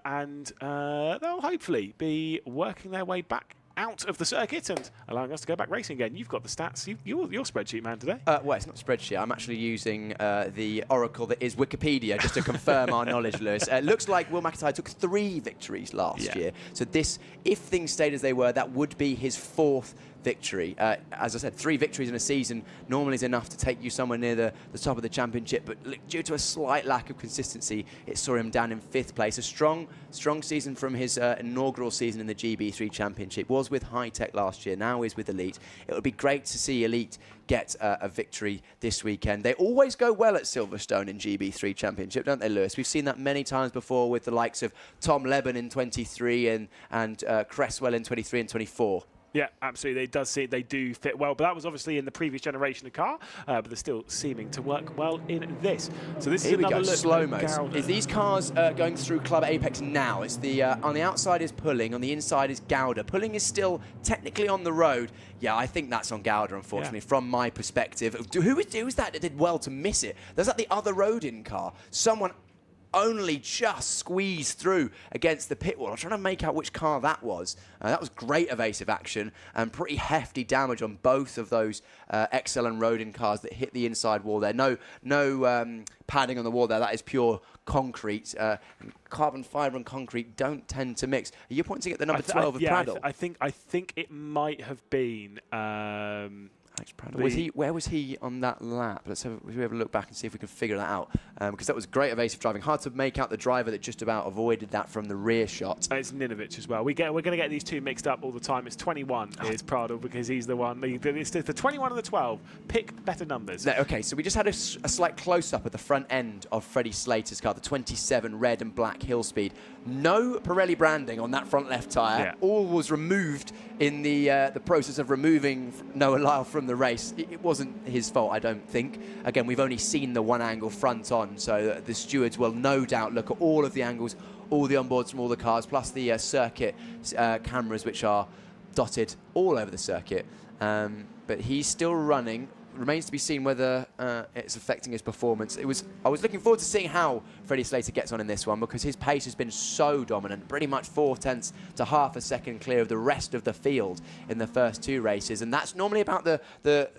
and they'll hopefully be working their way back out of the circuit and allowing us to go back racing again. You've got the stats. You're spreadsheet man today. Well, it's not spreadsheet. I'm actually using the oracle that is Wikipedia just to confirm our knowledge, Lewis. It looks like Will McIntyre took 3 victories last year. So this, if things stayed as they were, that would be his 4th victory. As I said, 3 victories in a season normally is enough to take you somewhere near the top of the championship, but due to a slight lack of consistency, it saw him down in 5th place. A strong season from his inaugural season in the GB3 Championship. Was with High Tech last year, now is with Elite. It would be great to see Elite get a victory this weekend. They always go well at Silverstone in GB3 Championship, don't they, Lewis? We've seen that many times before with the likes of Tom Leben in 23 and Cresswell in 23 and 24. Yeah, absolutely. They do fit well, but that was obviously in the previous generation of car, but they're still seeming to work well in this. So this is another look. Slow-mo. Is these cars going through Club Apex now? It's the on the outside is Pulling, on the inside is Gowder. Pulling is still technically on the road. Yeah, I think that's on Gowder, unfortunately, from my perspective. Who was that did well to miss it? There's that the other road-in car. Someone only just squeezed through against the pit wall. I'm trying to make out which car that was. That was great evasive action and pretty hefty damage on both of those XL and Rodin cars that hit the inside wall there. No padding on the wall there. That is pure concrete. Carbon fibre and concrete don't tend to mix. Are you pointing at the number 12 of Pradel? I think it might have been. Where was he on that lap? Let's have a look back and see if we can figure that out. Because that was great evasive driving. Hard to make out the driver that just about avoided that from the rear shot. It's Ninovic as well. We're going to get these two mixed up all the time. It's 21 is Prado because he's the one. It's the 21 and the 12. Pick better numbers. No, okay, so we just had a slight close-up at the front end of Freddie Slater's car, the 27 red and black hill speed. No Pirelli branding on that front left tyre. Yeah. All was removed in the process of removing Noah Lyle from the race. It wasn't his fault, I don't think. Again, we've only seen the one angle front on, so the stewards will no doubt look at all of the angles, all the onboards from all the cars, plus the circuit cameras, which are dotted all over the circuit. But he's still running. Remains to be seen whether it's affecting his performance. I was looking forward to seeing how Freddie Slater gets on in this one because his pace has been so dominant, pretty much 0.4 to half a second clear of the rest of the field in the first 2 races, and that's normally about the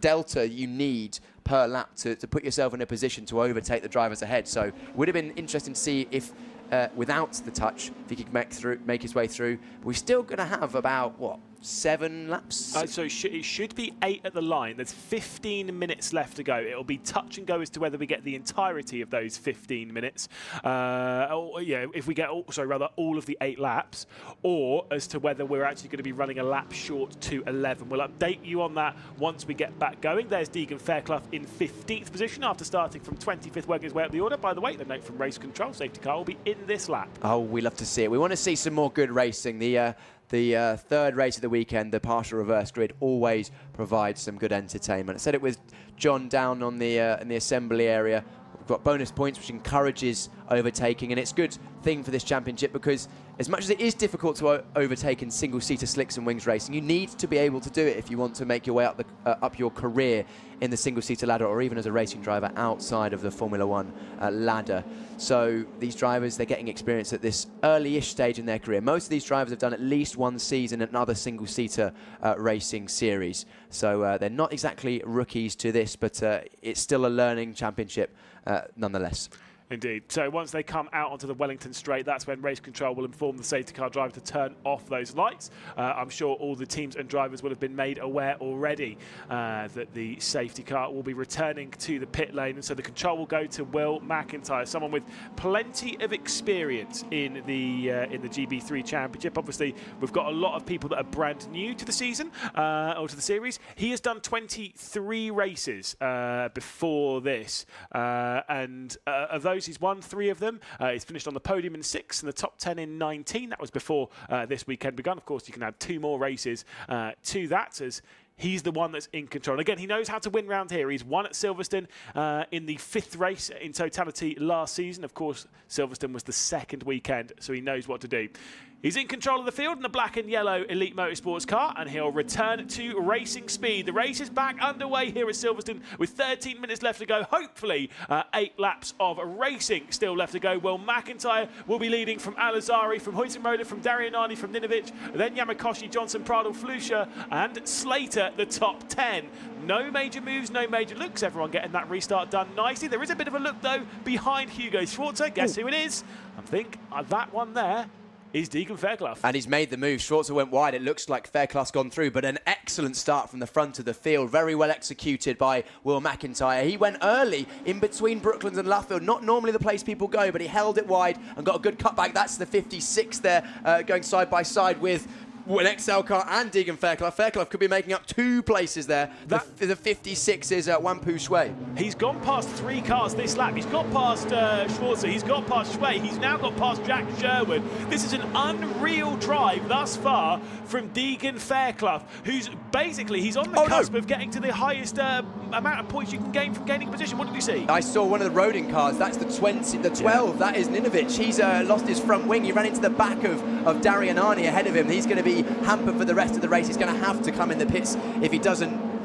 delta you need per lap to put yourself in a position to overtake the drivers ahead. So it would have been interesting to see if without the touch, if he could make his way through. We're still going to have about, what, 7 laps? So it should be 8 at the line. There's 15 minutes left to go. It'll be touch and go as to whether we get the entirety of those 15 minutes. If we get, all of the 8 laps, or as to whether we're actually going to be running a lap short to 11. We'll update you on that once we get back going. There's Deegan Fairclough in 15th position after starting from 25th, working his way up the order. By the way, the note from race control, safety car will be in this lap. Oh, we love to see it. We want to see some more good racing. The third race of the weekend, the partial reverse grid, always provides some good entertainment. I said it with John down on the in the assembly area. We've got bonus points, which encourages overtaking, and it's good thing for this championship, because as much as it is difficult to overtake in single-seater slicks and wings racing, you need to be able to do it if you want to make your way up your career in the single-seater ladder, or even as a racing driver outside of the Formula One ladder. So these drivers, they're getting experience at this early-ish stage in their career. Most of these drivers have done at least one season at another single-seater racing series. So they're not exactly rookies to this, but it's still a learning championship nonetheless. Indeed. So once they come out onto the Wellington straight, that's when race control will inform the safety car driver to turn off those lights. I'm sure all the teams and drivers will have been made aware already that the safety car will be returning to the pit lane, and so the control will go to Will McIntyre, someone with plenty of experience in the GB3 Championship. Obviously, we've got a lot of people that are brand new to the season or to the series. He has done 23 races before this, and of those, he's won 3 of them. He's finished on the podium in 6 and the top 10 in 19. That was before this weekend begun. Of course, you can add 2 more races to that, as he's the one that's in control. Again, he knows how to win round here. He's won at Silverstone in the 5th race in totality last season. Of course, Silverstone was the 2nd weekend, so he knows what to do. He's in control of the field in the black and yellow Elite Motorsports car, and he'll return to racing speed. The race is back underway here at Silverstone with 13 minutes left to go. Hopefully, 8 laps of racing still left to go. Well, McIntyre will be leading from Al-Azhari, from Hülkenberg, from Darianani, from Ninovic, then Yamakoshi, Johnson, Pradl, Flusha, and Slater, the top 10. No major moves, no major looks. Everyone getting that restart done nicely. There is a bit of a look, though, behind Hugo Schwarzer. Guess who it is? I think that one there is Deegan Fairclough. And he's made the move. Schwarzer went wide. It looks like Fairclough's gone through, but an excellent start from the front of the field. Very well executed by Will McIntyre. He went early in between Brooklands and Luffield. Not normally the place people go, but he held it wide and got a good cutback. That's the 56 there, going side by side with an XL car and Deegan Fairclough. Fairclough could be making up 2 places there. The 56 is Wampu Shui. He's gone past 3 cars this lap. He's got past Schwarzer. He's got past Shui. He's now got past Jack Sherwood. This is an unreal drive thus far from Deegan Fairclough, who's basically, he's on the cusp of getting to the highest amount of points you can gain from gaining position. What did you see? I saw one of the Rodin cars. That's the 12. Yeah. That is Ninovic. He's lost his front wing. He ran into the back of Darianani ahead of him. He's going to be hampered for the rest of the race. He's going to have to come in the pits if he doesn't.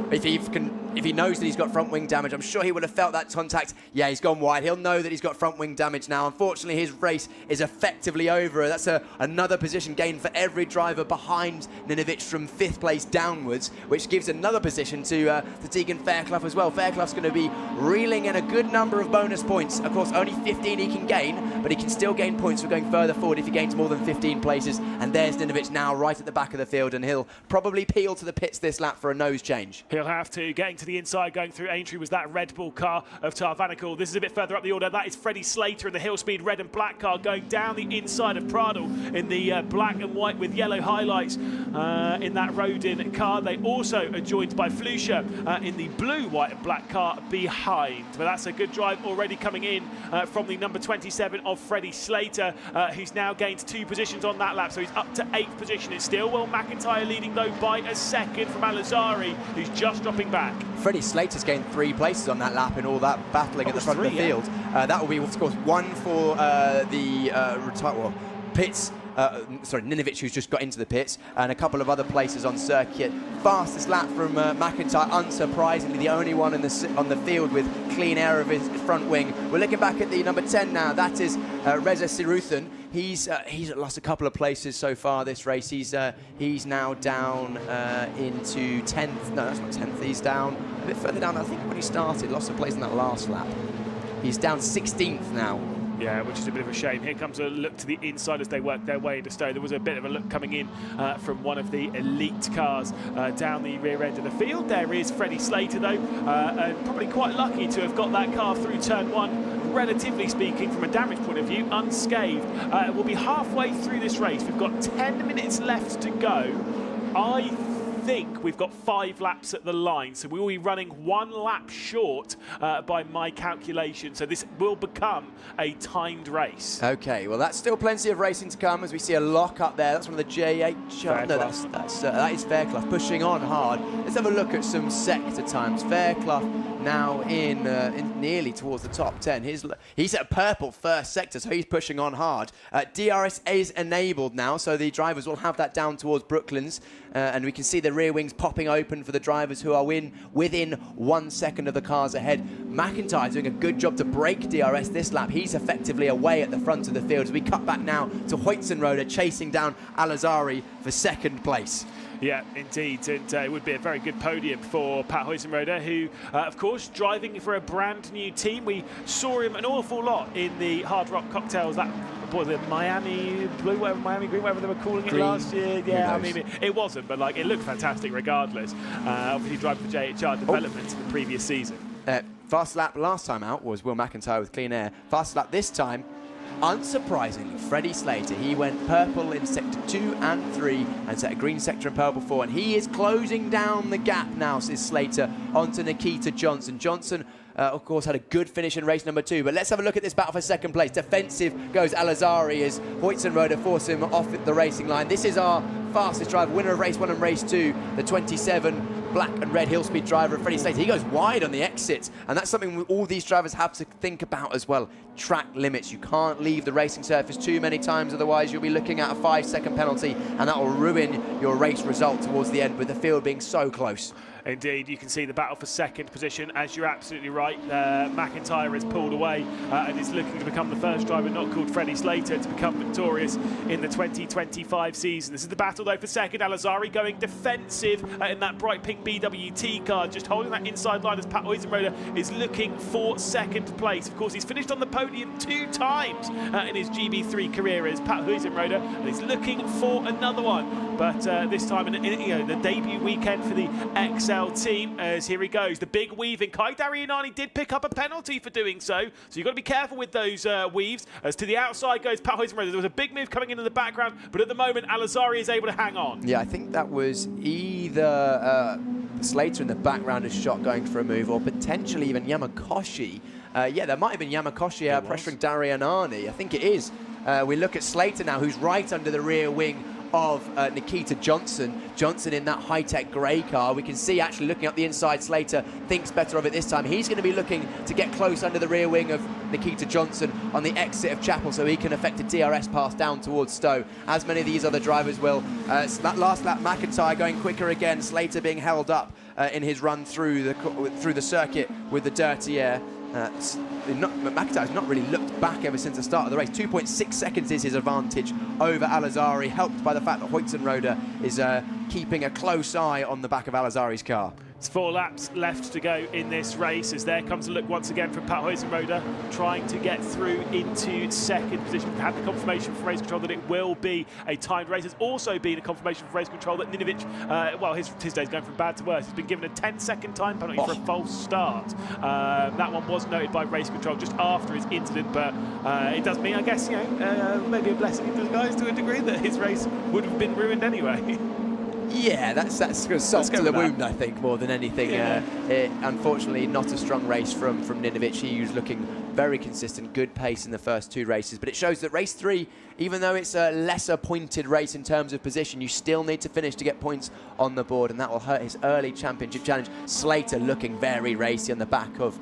If he knows that he's got front wing damage, I'm sure he would have felt that contact. Yeah, he's gone wide. He'll know that he's got front wing damage now. Unfortunately, his race is effectively over. That's another position gained for every driver behind Ninovic from 5th place downwards, which gives another position to Deegan Fairclough as well. Fairclough's going to be reeling in a good number of bonus points. Of course, only 15 he can gain, but he can still gain points for going further forward if he gains more than 15 places. And there's Ninovic now right at the back of the field, and he'll probably peel to the pits this lap for a nose change. He'll have to. Getting to the inside, going through Aintree was that Red Bull car of Tarvanical. This is a bit further up the order. That is Freddie Slater in the Hill Speed red and black car going down the inside of Pradl in the black and white with yellow highlights in that Rodin car. They also are joined by Flusha in the blue, white and black car behind. But that's a good drive already coming in from the number 27 of Freddie Slater, who's now gained 2 positions on that lap. So he's up to 8th position. It's still Will McIntyre leading, though, by a second from Al-Azhari, who's just dropping back. Freddie Slater's gained 3 places on that lap in all that battling at the front of the field. That will be, of course, 1 for the pits. Ninovic, who's just got into the pits, and a couple of other places on circuit. Fastest lap from McIntyre, unsurprisingly the only one on the field with clean air of his front wing. We're looking back at the number 10 now. That is Reza Siruthan. He's lost a couple of places so far this race. He's now down into 10th. No, that's not 10th. He's down a bit further down. I think when he started, lost a place in that last lap. He's down 16th now. Yeah, which is a bit of a shame. Here comes a look to the inside as they work their way into Stowe. There was a bit of a look coming in from one of the elite cars down the rear end of the field. There is Freddie Slater, though, and probably quite lucky to have got that car through turn 1, relatively speaking, from a damage point of view, unscathed. We'll be halfway through this race. We've got 10 minutes left to go. I think we've got 5 laps at the line, so we will be running 1 lap short by my calculation. So this will become a timed race. Okay, well that's still plenty of racing to come as we see a lock up there. That's one of the J8. No, that is Fairclough pushing on hard. Let's have a look at some sector times. Fairclough now in nearly towards the top 10. He's at purple first sector, so he's pushing on hard. DRS is enabled now, so the drivers will have that down towards Brooklands, and we can see the rear wings popping open for the drivers who are within 1 second of the cars ahead. McIntyre's doing a good job to break DRS this lap. He's effectively away at the front of the field as we cut back now to Hoytsenroder chasing down Al-Azhari for second place. Yeah, indeed, and it would be a very good podium for Pat Huizenroder, who, of course, driving for a brand new team. We saw him an awful lot in the Hard Rock Cocktails, that was the Miami Blue, whatever, Miami Green, whatever they were calling it last year. Yeah, I mean, it wasn't, but like it looked fantastic regardless. Obviously, driving for JHR Development in the previous season. Fast lap last time out was Will McIntyre with Clean Air. Fast lap this time, unsurprisingly, Freddie Slater. He went purple in sector 2 and 3 and set a green sector in purple 4, and he is closing down the gap now, says Slater, onto Nikita Johnson. Johnson, of course, had a good finish in race number 2, but let's have a look at this battle for second place. Defensive goes Al-Azhari as Hoytsenroder forces him off at the racing line. This is our fastest driver, winner of race 1 and race 2, the 27 black and red hill speed driver, Freddie Slater. He goes wide on the exits, and that's something all these drivers have to think about as well. Track limits. You can't leave the racing surface too many times, otherwise you'll be looking at a 5-second penalty, and that will ruin your race result towards the end with the field being so close. Indeed, you can see the battle for second position, as you're absolutely right. McIntyre is pulled away and is looking to become the first driver not called Freddie Slater to become victorious in the 2025 season. This is the battle, though, for second. Al-Azhari going defensive in that bright pink BWT car, just holding that inside line as Pat Huizenroder is looking for second place. Of course, he's finished on the podium 2 times in his GB3 career as Pat Huizenroder, and he's looking for another one. But this time, in the debut weekend for the XL team, as here he goes, the big weaving. Kai Darianani did pick up a penalty for doing so you've got to be careful with those weaves. As to the outside goes Pat Huizenroder. There was a big move coming into the background, but at the moment Al-Azhari is able to hang on. Yeah, I think that was either Slater in the background has shot going for a move, or potentially even Yamakoshi. Yeah, there might have been Yamakoshi pressuring Darianani. I think it is. We look at Slater now, who's right under the rear wing of Nikita Johnson. Johnson in that high-tech grey car. We can see, actually looking up the inside, Slater thinks better of it this time. He's going to be looking to get close under the rear wing of Nikita Johnson on the exit of Chapel, so he can effect a DRS pass down towards Stowe, as many of these other drivers will. That last lap, McIntyre going quicker again. Slater being held up in his run through the circuit with the dirty air. McIntyre's not really looked back ever since the start of the race. 2.6 seconds is his advantage over Al-Azhari, helped by the fact that Hoytsenroder is keeping a close eye on the back of Al-Azhari's car. It's 4 laps left to go in this race, as there comes a look once again from Pat Huizenroder, trying to get through into second position. We've had the confirmation from race control that it will be a timed race. There's also been a confirmation from race control that Ninovic, well, his day's going from bad to worse. He's been given a 10-second time penalty for a false start. That one was noted by race control just after his incident, but it does mean, I guess, maybe a blessing in disguise to a degree that his race would have been ruined anyway. Yeah, that's salt to the wound, I think, more than anything. Yeah. Unfortunately, not a strong race from Ninovic. He was looking very consistent, good pace in the first 2 races. But it shows that race 3, even though it's a lesser pointed race in terms of position, you still need to finish to get points on the board, and that will hurt his early championship challenge. Slater looking very racy on the back of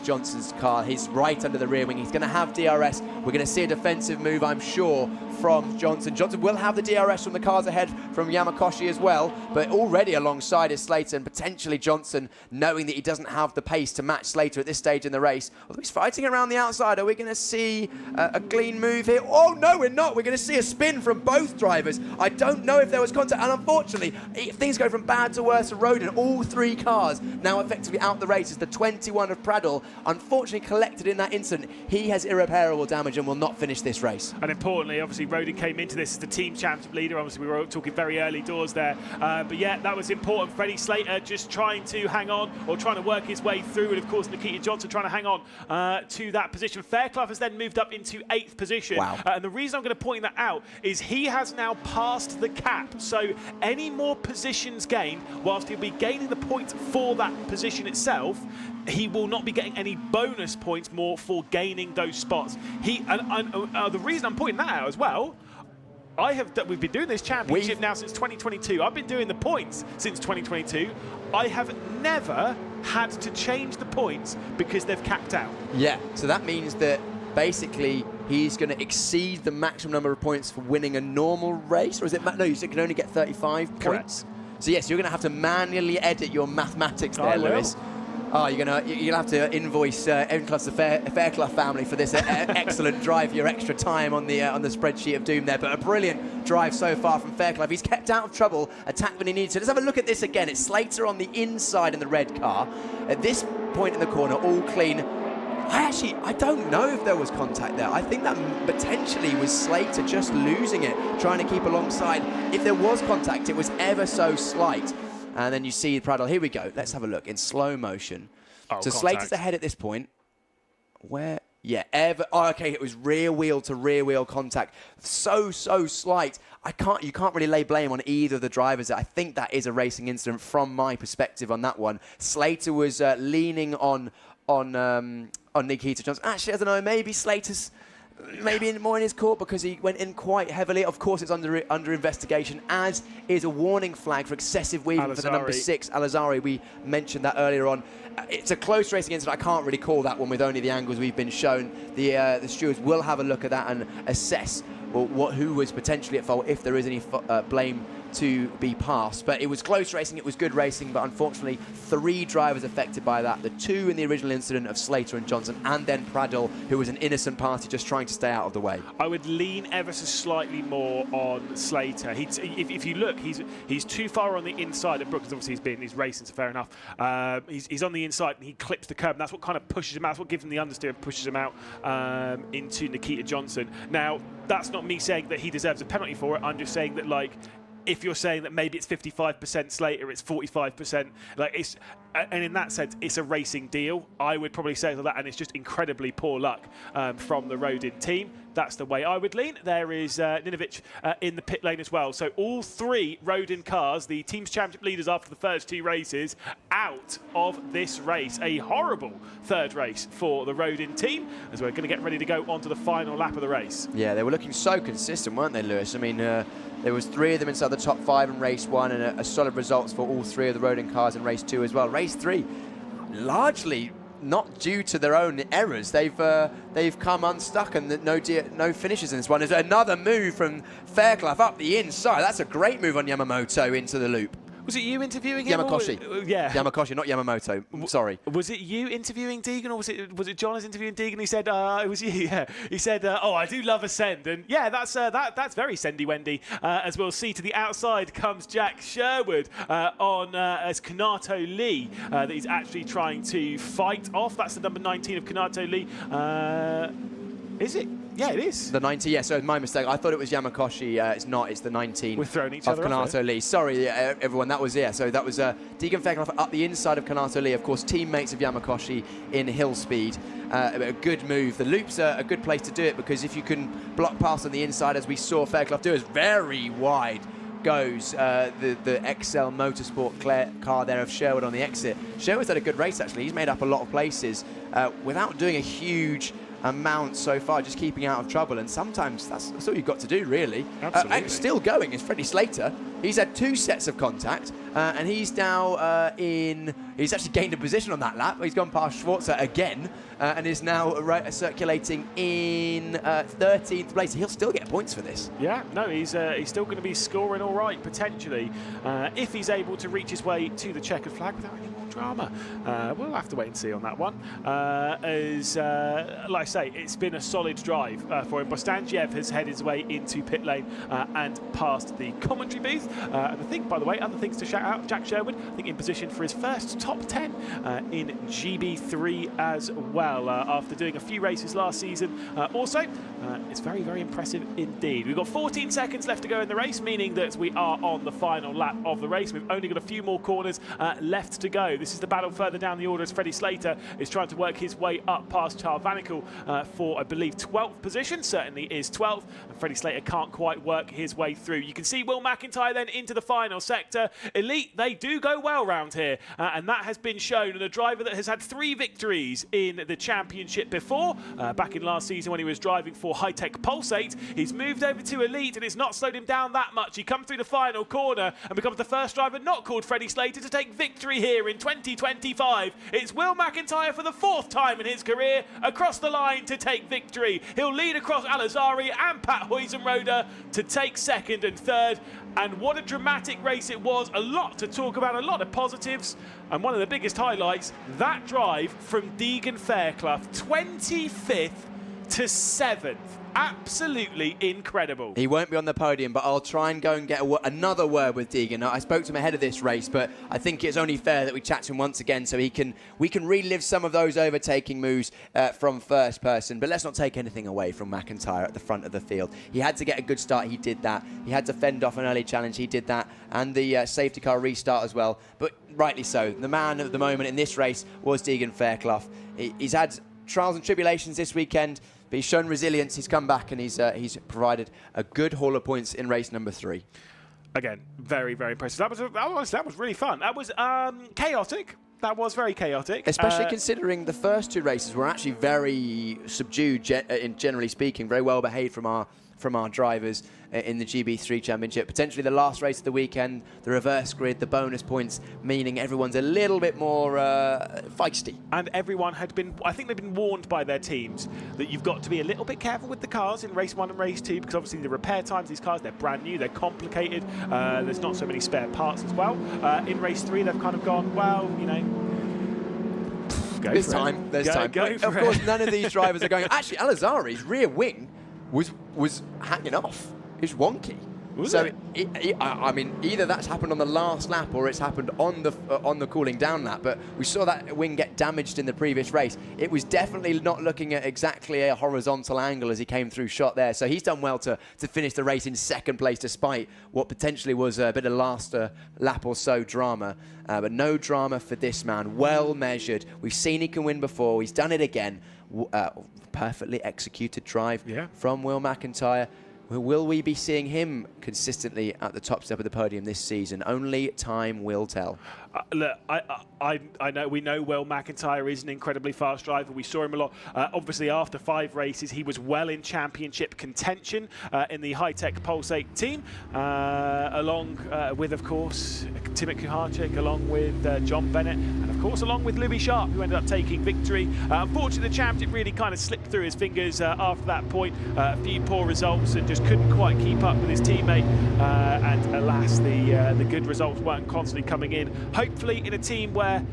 Johnson's car. He's right under the rear wing. He's going to have DRS. We're going to see a defensive move, I'm sure, from Johnson. Johnson will have the DRS from the cars ahead from Yamakoshi as well, but already alongside is Slater, and potentially Johnson, knowing that he doesn't have the pace to match Slater at this stage in the race. Although he's fighting around the outside, are we going to see a clean move here? Oh, no, we're not. We're going to see a spin from both drivers. I don't know if there was contact, and unfortunately, if things go from bad to worse for Roden, all 3 cars now effectively out the race as the 21 of Pradel, unfortunately collected in that incident. He has irreparable damage and will not finish this race. And importantly, obviously, Rodin came into this as the team championship leader. Obviously, we were talking very early doors there. But yeah, that was important. Freddie Slater just trying to hang on, or trying to work his way through. And of course, Nikita Johnson trying to hang on to that position. Fairclough has then moved up into 8th position. Wow. And the reason I'm going to point that out is he has now passed the cap. So any more positions gained, whilst he'll be gaining the points for that position itself, he will not be getting any bonus points more for gaining those spots. The reason I'm pointing that out as well, we've been doing this championship now since 2022. I've been doing the points since 2022. I have never had to change the points because they've capped out. Yeah, so that means that basically he's going to exceed the maximum number of points for winning a normal race, or is it? No, you can only get 35 points. So yes, you're going to have to manually edit your mathematics there, Lewis. Oh, you'll have to invoice Evenclough, the Fairclough family for this excellent drive, your extra time on the spreadsheet of doom there. But a brilliant drive so far from Fairclough. He's kept out of trouble, attacked when he needed to. Let's have a look at this again. It's Slater on the inside in the red car. At this point in the corner, all clean. I don't know if there was contact there. I think that potentially was Slater just losing it, trying to keep alongside. If there was contact, it was ever so slight. And then you see Pradel. Here we go. Let's have a look in slow motion. So Slater's ahead at this point. Where? Yeah, okay, it was rear wheel to rear wheel contact. So slight. You can't really lay blame on either of the drivers. I think that is a racing incident from my perspective on that one. Slater was leaning on Nikita Johnson. Actually, I don't know. Maybe Slater's more in his court because he went in quite heavily. Of course, it's under investigation, as is a warning flag for excessive weaving for the number 6, Al-Azhari. We mentioned that earlier on. It's a close racing incident. I can't really call that one with only the angles we've been shown. The stewards will have a look at that and assess who was potentially at fault, if there is any blame to be passed. But it was close racing, it was good racing, but unfortunately 3 drivers affected by that. The 2 in the original incident of Slater and Johnson, and then Pradel, who was an innocent party just trying to stay out of the way. I would lean ever so slightly more on Slater. If you look, he's too far on the inside of Brooks. Obviously he's racing, so fair enough. He's on the inside and he clips the curb, and that's what kind of pushes him out. That's what gives him the understeer and pushes him out into Nikita Johnson. Now, that's not me saying that he deserves a penalty for it. I'm just saying that, like, if you're saying that maybe it's 55% Slater, it's 45%, and in that sense, it's a racing deal. I would probably say that, and it's just incredibly poor luck from the Rodin team. That's the way I would lean. There is Ninovic in the pit lane as well. So all 3 Rodin cars, the team's championship leaders after the first 2 races, out of this race. A horrible 3rd race for the Rodin team, as we're going to get ready to go on to the final lap of the race. Yeah, they were looking so consistent, weren't they, Lewis? I mean, there was 3 of them inside the top 5 in race 1, and a solid results for all 3 of the Rodin cars in race 2 as well. Race 3, largely not due to their own errors. They've come unstuck, and no finishes in this one. There's another move from Fairclough up the inside. That's a great move on Yamamoto into the loop. Was it you interviewing him? Yamakoshi. Yeah. Yamakoshi, not Yamamoto. Sorry. Was it you interviewing Deegan, or was it John is interviewing Deegan? He said it was you. Yeah. He said, "Oh, I do love a send," and yeah, that's very sendy Wendy. As we'll see, to the outside comes Jack Sherwood as Kanato Lee that he's actually trying to fight off. That's the number 19 of Kanato Lee. Is it? Yeah, it is. The 90, yeah, so it's my mistake. I thought it was Yamakoshi. It's not, it's the 19 We're throwing each of other Kanato Lee. Sorry, everyone, that was, yeah, so that was Deegan Fairclough up the inside of Kanato Lee, of course, teammates of Yamakoshi in hill speed. A good move. The loop's a good place to do it, because if you can block past on the inside, as we saw Fairclough do, is very wide goes the XL Motorsport car there of Sherwood on the exit. Sherwood's had a good race, actually. He's made up a lot of places without doing a huge amount so far, just keeping out of trouble, and sometimes that's all you've got to do, really. Absolutely. Still going is Freddie Slater. He's had 2 sets of contact, and he's now he's actually gained a position on that lap. He's gone past Schwarzer again, and is now circulating in 13th place. He'll still get points for this. Yeah, no, he's still going to be scoring all right, potentially, if he's able to reach his way to the checkered flag without any more drama. We'll have to wait and see on that one. Like I say, it's been a solid drive for him. Bostanjev has headed his way into pit lane and past the commentary booth. And I think, by the way, other things to shout out, Jack Sherwood, I think in position for his first top 10 in GB3 as well, after doing a few races last season. Also, It's very, very impressive indeed. We've got 14 seconds left to go in the race, meaning that we are on the final lap of the race. We've only got a few more corners left to go. This is the battle further down the order as Freddie Slater is trying to work his way up past Charles Vanical for, I believe, 12th position. Certainly is 12th. And Freddie Slater can't quite work his way through. You can see Will McIntyre then into the final sector. Elite, they do go well round here. And that has been shown. And a driver that has had 3 victories in the championship before, back in last season when he was driving for High-Tech Pulsate. He's moved over to Elite and it's not slowed him down that much. He comes through the final corner and becomes the first driver not called Freddie Slater to take victory here in 2025. It's Will McIntyre for the 4th time in his career across the line to take victory. He'll lead across Al-Azhari and Pat Huizenroda to take 2nd and 3rd. And what a dramatic race it was. A lot to talk about, a lot of positives. And one of the biggest highlights, that drive from Deegan Fairclough, 25th to 7th. Absolutely incredible. He won't be on the podium, but I'll try and go and get another word with Deegan. I spoke to him ahead of this race, but I think it's only fair that we chat to him once again so we can relive some of those overtaking moves from first person. But let's not take anything away from McIntyre at the front of the field. He had to get a good start. He did that. He had to fend off an early challenge. He did that. And the safety car restart as well. But rightly so. The man of the moment in this race was Deegan Fairclough. He's had trials and tribulations this weekend, but he's shown resilience. He's come back and he's provided a good haul of points in race number 3. Again, very, very impressive. That was really fun. That was chaotic. That was very chaotic. Especially considering the first 2 races were actually very subdued, generally speaking, very well behaved from our drivers in the GB3 Championship. Potentially the last race of the weekend, the reverse grid, the bonus points, meaning everyone's a little bit more feisty. And everyone had been, I think they've been warned by their teams that you've got to be a little bit careful with the cars in race 1 and race 2, because obviously the repair times, these cars, they're brand new, they're complicated, there's not so many spare parts as well. In race 3, they've kind of gone, well, you know, there's time. Of course, none of these drivers are going. Actually, Al-Azhari's rear wing was hanging off. It's wonky. I mean, either that's happened on the last lap or it's happened on the cooling down lap. But we saw that wing get damaged in the previous race. It was definitely not looking at exactly a horizontal angle as he came through shot there. So he's done well to finish the race in 2nd place, despite what potentially was a bit of last lap or so drama. But no drama for this man. Well measured. We've seen he can win before. He's done it again. Perfectly executed drive from Will McIntyre. Will we be seeing him consistently at the top step of the podium this season? Only time will tell. Look, I know, we know Will McIntyre is an incredibly fast driver. We saw him a lot. Obviously, after 5 races, he was well in championship contention in the High-Tech Pulsate team, along with, of course, Timothy Kuharczyk, along with John Bennett, and, of course, along with Louis Sharp, who ended up taking victory. Unfortunately, the championship really kind of slipped through his fingers after that point. A few poor results and just couldn't quite keep up with his teammate. And alas, the good results weren't constantly coming in. Hopefully, in a team where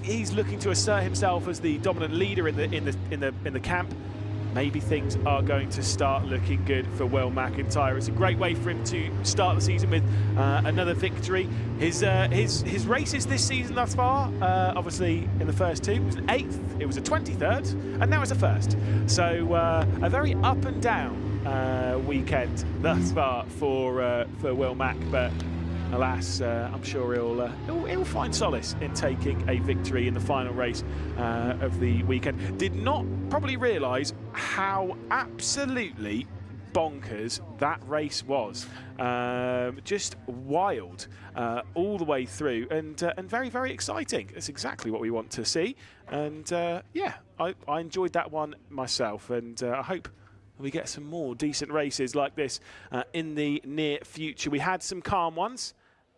he's looking to assert himself as the dominant leader in the camp, maybe things are going to start looking good for Will McIntyre. It's a great way for him to start the season with another victory. His races this season thus far, obviously in the first 2, it was an 8th, it was a 23rd, and now it's a 1st. So a very up and down weekend thus far for Will Mac, but alas, I'm sure he'll find solace in taking a victory in the final race of the weekend. Did not probably realise how absolutely bonkers that race was. Just wild all the way through, and very, very exciting. It's exactly what we want to see. And yeah, I enjoyed that one myself, and I hope we get some more decent races like this in the near future. We had some calm ones,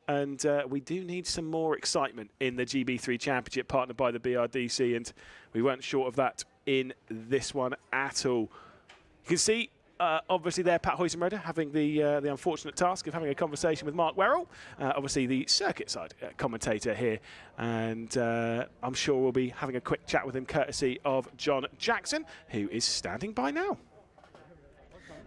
and we do need some more excitement in the GB3 Championship, partnered by the BRDC, and we weren't short of that in this one at all. You can see, obviously there, Pat Huizenroda having the unfortunate task of having a conversation with Mark Werrell, obviously the circuit side commentator here, and I'm sure we'll be having a quick chat with him courtesy of John Jackson, who is standing by now.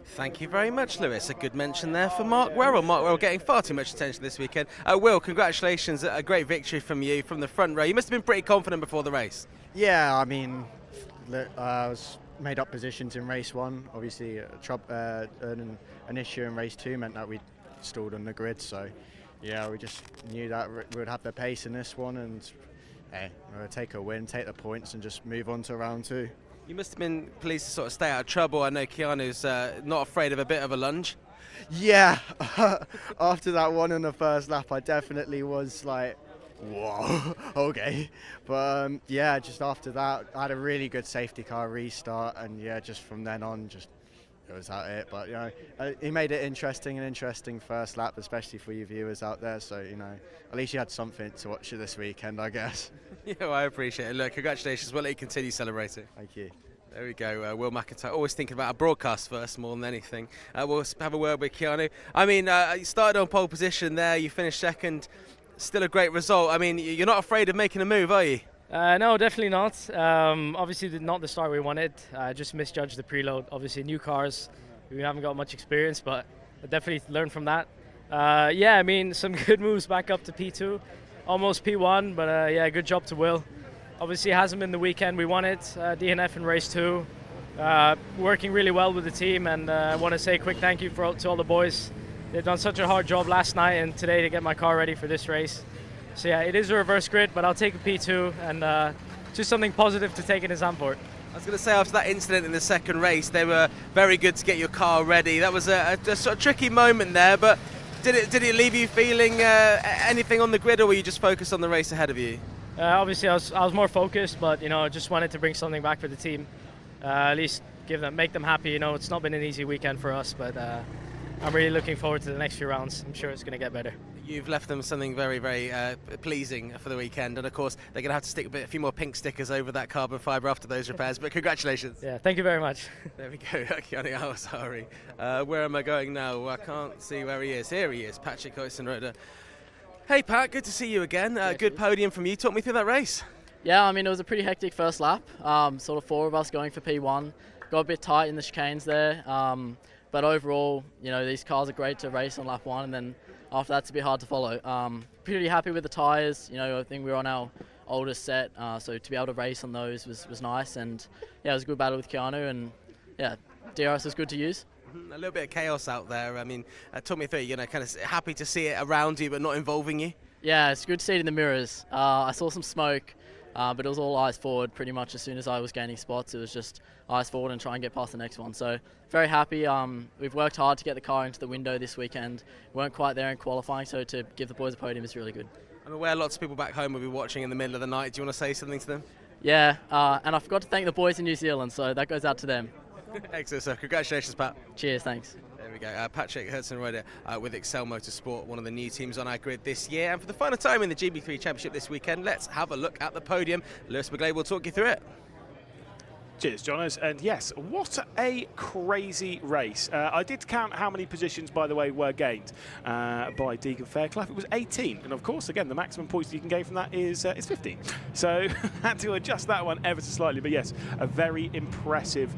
Thank you very much, Lewis. A good mention there for Mark Werrell. Mark Werrell getting far too much attention this weekend. Will, congratulations. A great victory from you from the front row. You must have been pretty confident before the race. Yeah, I mean, I was made up positions in race 1. Obviously, an issue in race 2 meant that we stalled on the grid. So, yeah, we just knew that we would have the pace in this one, and hey, we're going to take a win, take the points, and just move on to round 2. You must have been pleased to sort of stay out of trouble. I know Keanu's not afraid of a bit of a lunge. Yeah, after that one in the first lap, I definitely was like, whoa, okay. But yeah, just after that, I had a really good safety car restart, and yeah, just from then on, just it was that it. But you know, he made it an interesting first lap, especially for you viewers out there. So you know, at least you had something to watch this weekend, I guess. Yeah, well, I appreciate it. Look, congratulations. We'll let you continue celebrating. Thank you. There we go, Will McIntyre, always thinking about a broadcast first more than anything. We'll have a word with Keanu. I mean, you started on pole position there, you finished second, still a great result. I mean, you're not afraid of making a move, are you? No, definitely not. Obviously, not the start we wanted. Just misjudged the preload. Obviously, new cars, we haven't got much experience, but I definitely learned from that. Yeah, I mean, some good moves back up to P2, almost P1, but yeah, good job to Will. Obviously, it hasn't been the weekend we wanted. DNF in race 2. Working really well with the team, and I want to say a quick thank you to all the boys. They've done such a hard job last night and today to get my car ready for this race. So yeah, it is a reverse grid, but I'll take a P2, and just something positive to take into Zandvoort. I was going to say, after that incident in the second race, they were very good to get your car ready. That was a sort of tricky moment there, but did it leave you feeling anything on the grid, or were you just focused on the race ahead of you? Obviously, I was more focused, but you know, just wanted to bring something back for the team. At least make them happy. You know, it's not been an easy weekend for us, but I'm really looking forward to the next few rounds. I'm sure it's going to get better. You've left them something very, very pleasing for the weekend, and of course they're going to have to stick a few more pink stickers over that carbon fibre after those repairs. But congratulations. Yeah, thank you very much. There we go, Keanu Awasari. Where am I going now? Well, I can't see where he is. Here he is, Patrick Oysenroder. Hey Pat, good to see you again. Good podium from you. Talk me through that race. Yeah, I mean, it was a pretty hectic first lap. Sort of 4 of us going for P1. Got a bit tight in the chicanes there. But overall, you know, these cars are great to race on lap 1, and then after that's a bit hard to follow. Pretty happy with the tyres. You know, I think we were on our oldest set, so to be able to race on those was nice. And yeah, it was a good battle with Keanu, and yeah, DRS was good to use. A little bit of chaos out there. I mean, talk me through, you know, kind of happy to see it around you but not involving you? Yeah, it's good to see it in the mirrors. I saw some smoke, but it was all eyes forward pretty much. As soon as I was gaining spots, it was just eyes forward and try and get past the next one. So very happy. We've worked hard to get the car into the window this weekend. We weren't quite there in qualifying, so to give the boys a podium is really good. I'm aware lots of people back home will be watching in the middle of the night. Do you want to say something to them? Yeah, and I forgot to thank the boys in New Zealand, so that goes out to them. Excellent, sir. Congratulations, Pat. Cheers, thanks. There we go. Patrick Oysenroder with Excel Motorsport, one of the new teams on our grid this year. And for the final time in the GB3 Championship this weekend, let's have a look at the podium. Lewis McGlade will talk you through it. Cheers, Jonas. And yes, what a crazy race. I did count how many positions, by the way, were gained by Deegan Fairclough. It was 18. And of course, again, the maximum points you can gain from that is 15. So had to adjust that one ever so slightly. But yes, a very impressive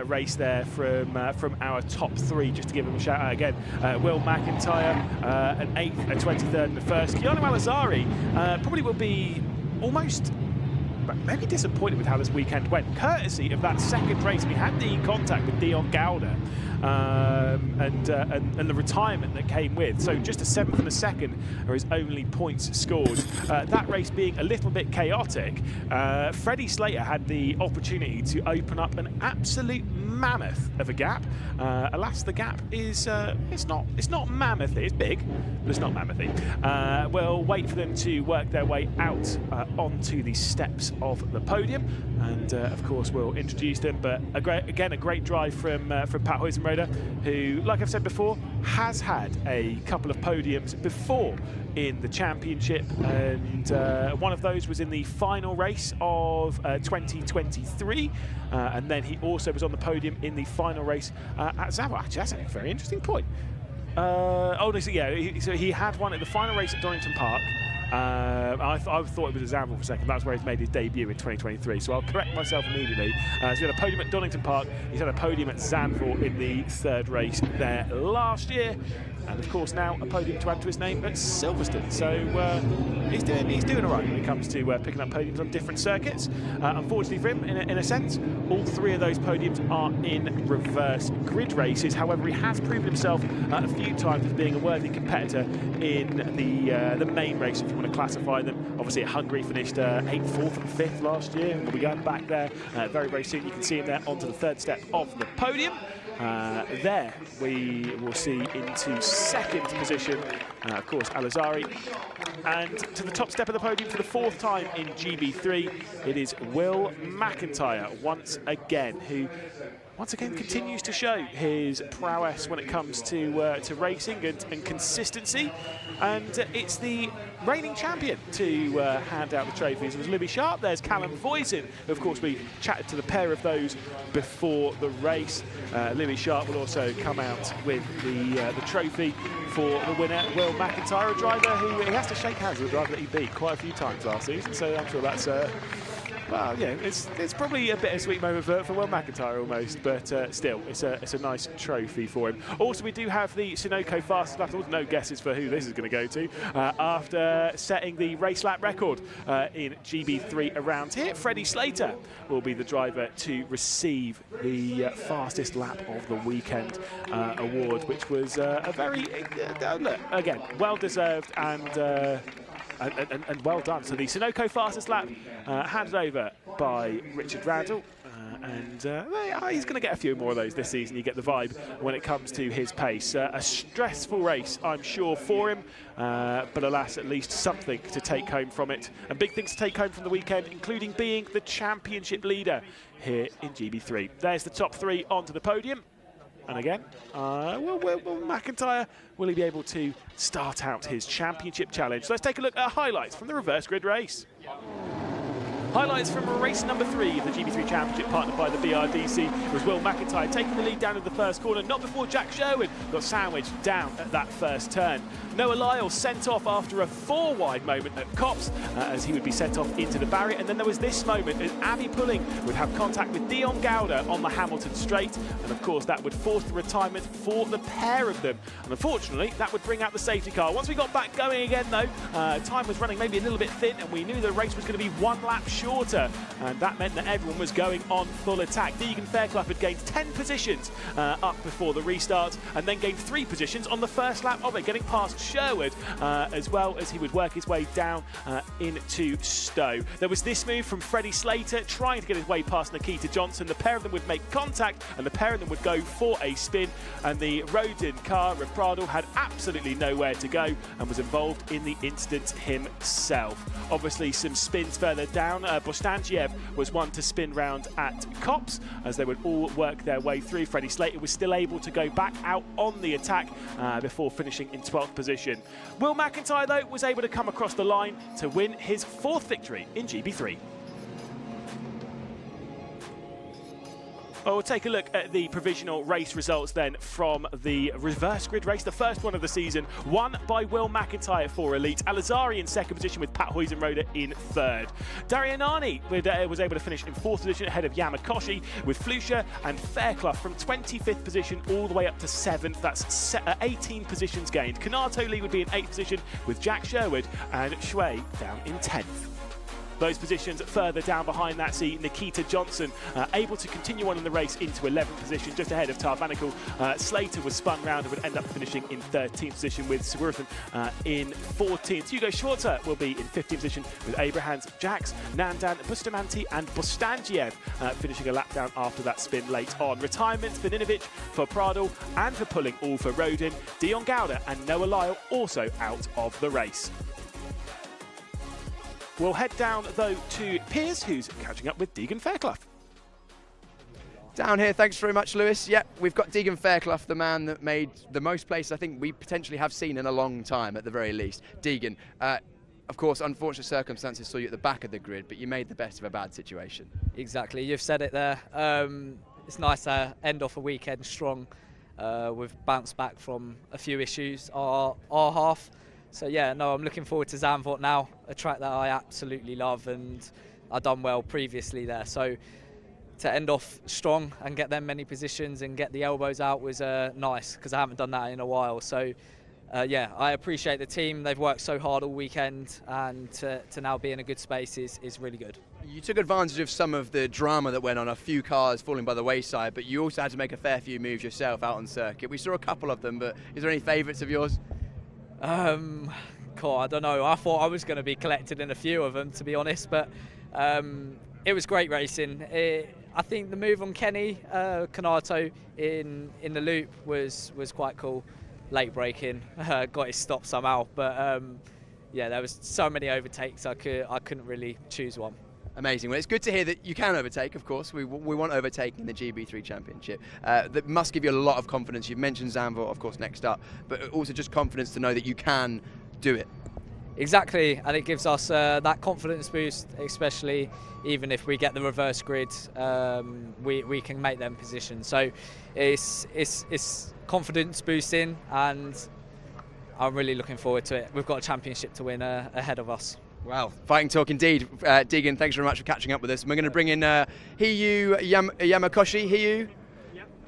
race there from our top 3. Just to give him a shout out again. Will McIntyre, an 8th, a 23rd, and a 1st. Keanu Awasari probably will be almost maybe disappointed with how this weekend went, courtesy of that second race. We had the contact with Dion Gouda and the retirement that came with. So just a 7th and a 2nd are his only points scored. That race being a little bit chaotic, Freddie Slater had the opportunity to open up an absolute mammoth of a gap. Alas, the gap is it's not mammoth. It's big, but it's not mammoth. We'll wait for them to work their way out onto the steps of the podium, and of course we'll introduce them. But a great drive from Pat Oysenroder, who, like I've said before, has had a couple of podiums before in the championship, and one of those was in the final race of 2023, and then he also was on the podium in the final race at Zandvoort. Actually, that's a very interesting point. So he had one at the final race at Donington Park. I thought it was a Zandvoort for a second. That's where he's made his debut in 2023. So I'll correct myself immediately. So he had a podium at Donington Park. He's had a podium at Zandvoort in the 3rd race there last year. and of course now a podium to add to his name at Silverstone. So he's doing all right when it comes to picking up podiums on different circuits. Unfortunately for him, in a sense, all 3 of those podiums are in reverse grid races. However, he has proven himself a few times as being a worthy competitor in the main race, if you want to classify them. Obviously at Hungary finished 8th, 4th and 5th last year. We'll be going back there very, very soon. You can see him there onto the 3rd step of the podium. There we will see into 2nd position, of course, Alizari. And to the top step of the podium for the 4th time in GB3, it is Will McIntyre once again, who once again continues to show his prowess when it comes to racing and consistency. And it's the reigning champion to hand out the trophies. It was Libby Sharp, there's Callum Voisin. Of course, we chatted to the pair of those before the race. Libby Sharp will also come out with the trophy for the winner, Will McIntyre, a driver who he has to shake hands with, a driver that he beat quite a few times last season. So I'm sure that's well, yeah, it's probably a bittersweet moment for Will McIntyre almost, but still, it's a nice trophy for him. Also, we do have the Sunoco fastest lap. There was no guesses for who this is going to go to after setting the race lap record in GB3 around here. Freddie Slater will be the driver to receive the fastest lap of the weekend award, which was a very, look, again, well deserved and well done. So the Sunoco fastest lap handed over by Richard Randall. And he's going to get a few more of those this season. You get the vibe when it comes to his pace. A stressful race, I'm sure, for him. But alas, at least something to take home from it. And big things to take home from the weekend, including being the championship leader here in GB3. There's the top 3 onto the podium. And again, will McIntyre, will he be able to start out his championship challenge? So let's take a look at highlights from the reverse grid race. Highlights from race number 3 of the GB3 Championship, partnered by the BRDC, was Will McIntyre taking the lead down in the first corner, not before Jack Sherwood got sandwiched down at that first turn. Noah Lyle sent off after a 4-wide moment at Copse, as he would be sent off into the barrier. And then there was this moment as Abby Pulling would have contact with Dion Gowder on the Hamilton straight. And of course, that would force the retirement for the pair of them. And unfortunately, that would bring out the safety car. Once we got back going again, though, time was running maybe a little bit thin, and we knew the race was going to be 1 lap shorter. And that meant that everyone was going on full attack. Deegan Fairclough had gained 10 positions up before the restart, and then gained 3 positions on the first lap of it, getting past Sherwood, as well as he would work his way down into Stowe. There was this move from Freddie Slater, trying to get his way past Nikita Johnson. The pair of them would make contact, and the pair of them would go for a spin, and the Rodin car of Pradal had absolutely nowhere to go and was involved in the incident himself. Obviously, some spins further down. Bostangiev was one to spin round at Copse, as they would all work their way through. Freddie Slater was still able to go back out on the attack before finishing in 12th position. Will McIntyre, though, was able to come across the line to win his 4th victory in GB3. Well, we'll take a look at the provisional race results then from the reverse grid race, the first one of the season, won by Will McIntyre for Elite. Alizari in 2nd position with Pat Huizenrode in 3rd. Darianani was able to finish in 4th position ahead of Yamakoshi, with Flusha and Fairclough from 25th position all the way up to 7th. That's 18 positions gained. Kanato Lee would be in 8th position with Jack Sherwood, and Shui down in 10th. Those positions further down behind that see Nikita Johnson able to continue on in the race into 11th position, just ahead of Tarvanical. Slater was spun round and would end up finishing in 13th position with Sigurðsson in 14th. Hugo Schwarzer will be in 15th position with Abrahams, Jax, Nandan, Bustamante and Bostangiev finishing a lap down after that spin late on. Retirement for Ninovic, for Pradal and for Pulling, all for Rodin. Dion Gowder and Noah Lyle also out of the race. We'll head down, though, to Piers, who's catching up with Deegan Fairclough. Down here, thanks very much, Lewis. Yep, we've got Deegan Fairclough, the man that made the most places I think we potentially have seen in a long time, at the very least. Deegan, of course, unfortunate circumstances saw you at the back of the grid, but you made the best of a bad situation. Exactly, you've said it there. It's nice to end off a weekend strong. We've bounced back from a few issues, our half. So yeah, no, I'm looking forward to Zandvoort now, a track that I absolutely love, and I've done well previously there. So to end off strong and get them many positions and get the elbows out was nice, because I haven't done that in a while. So yeah, I appreciate the team. They've worked so hard all weekend, and to now be in a good space is really good. You took advantage of some of the drama that went on, a few cars falling by the wayside, but you also had to make a fair few moves yourself out on circuit. We saw a couple of them, but is there any favourites of yours? God, I don't know. I thought I was going to be collected in a few of them, to be honest, but it was great racing. I think the move on Kenny Canato in the loop was quite cool. Late braking, got his stop somehow, but yeah, there was so many overtakes I couldn't really choose one. Amazing. Well, it's good to hear that you can overtake, of course. We want overtaking in the GB3 Championship. That must give you a lot of confidence. You've mentioned Zandvoort, of course, next up, but also just confidence to know that you can do it. Exactly, and it gives us that confidence boost, especially even if we get the reverse grid, we can make them positions. So it's confidence boosting, and I'm really looking forward to it. We've got a championship to win ahead of us. Wow, fighting talk indeed. Deegan, thanks very much for catching up with us. And we're going to bring in Hiyu Yamakoshi. Hiyu,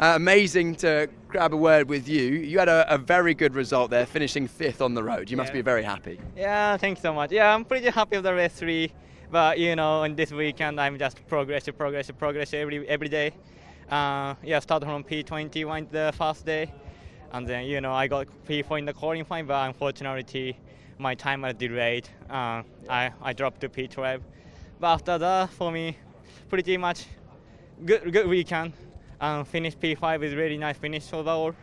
amazing to grab a word with you. You had a very good result there, finishing 5th on the road. You must be very happy. Yeah, thank you so much. Yeah, I'm pretty happy with the race 3, but you know, on this weekend I'm just progress every day. Yeah, started from P21 the first day, and then you know I got P4 in the qualifying, but unfortunately my time was delayed. I dropped to P12, but after that, for me, pretty much good weekend. Finished P5 is really nice finish overall.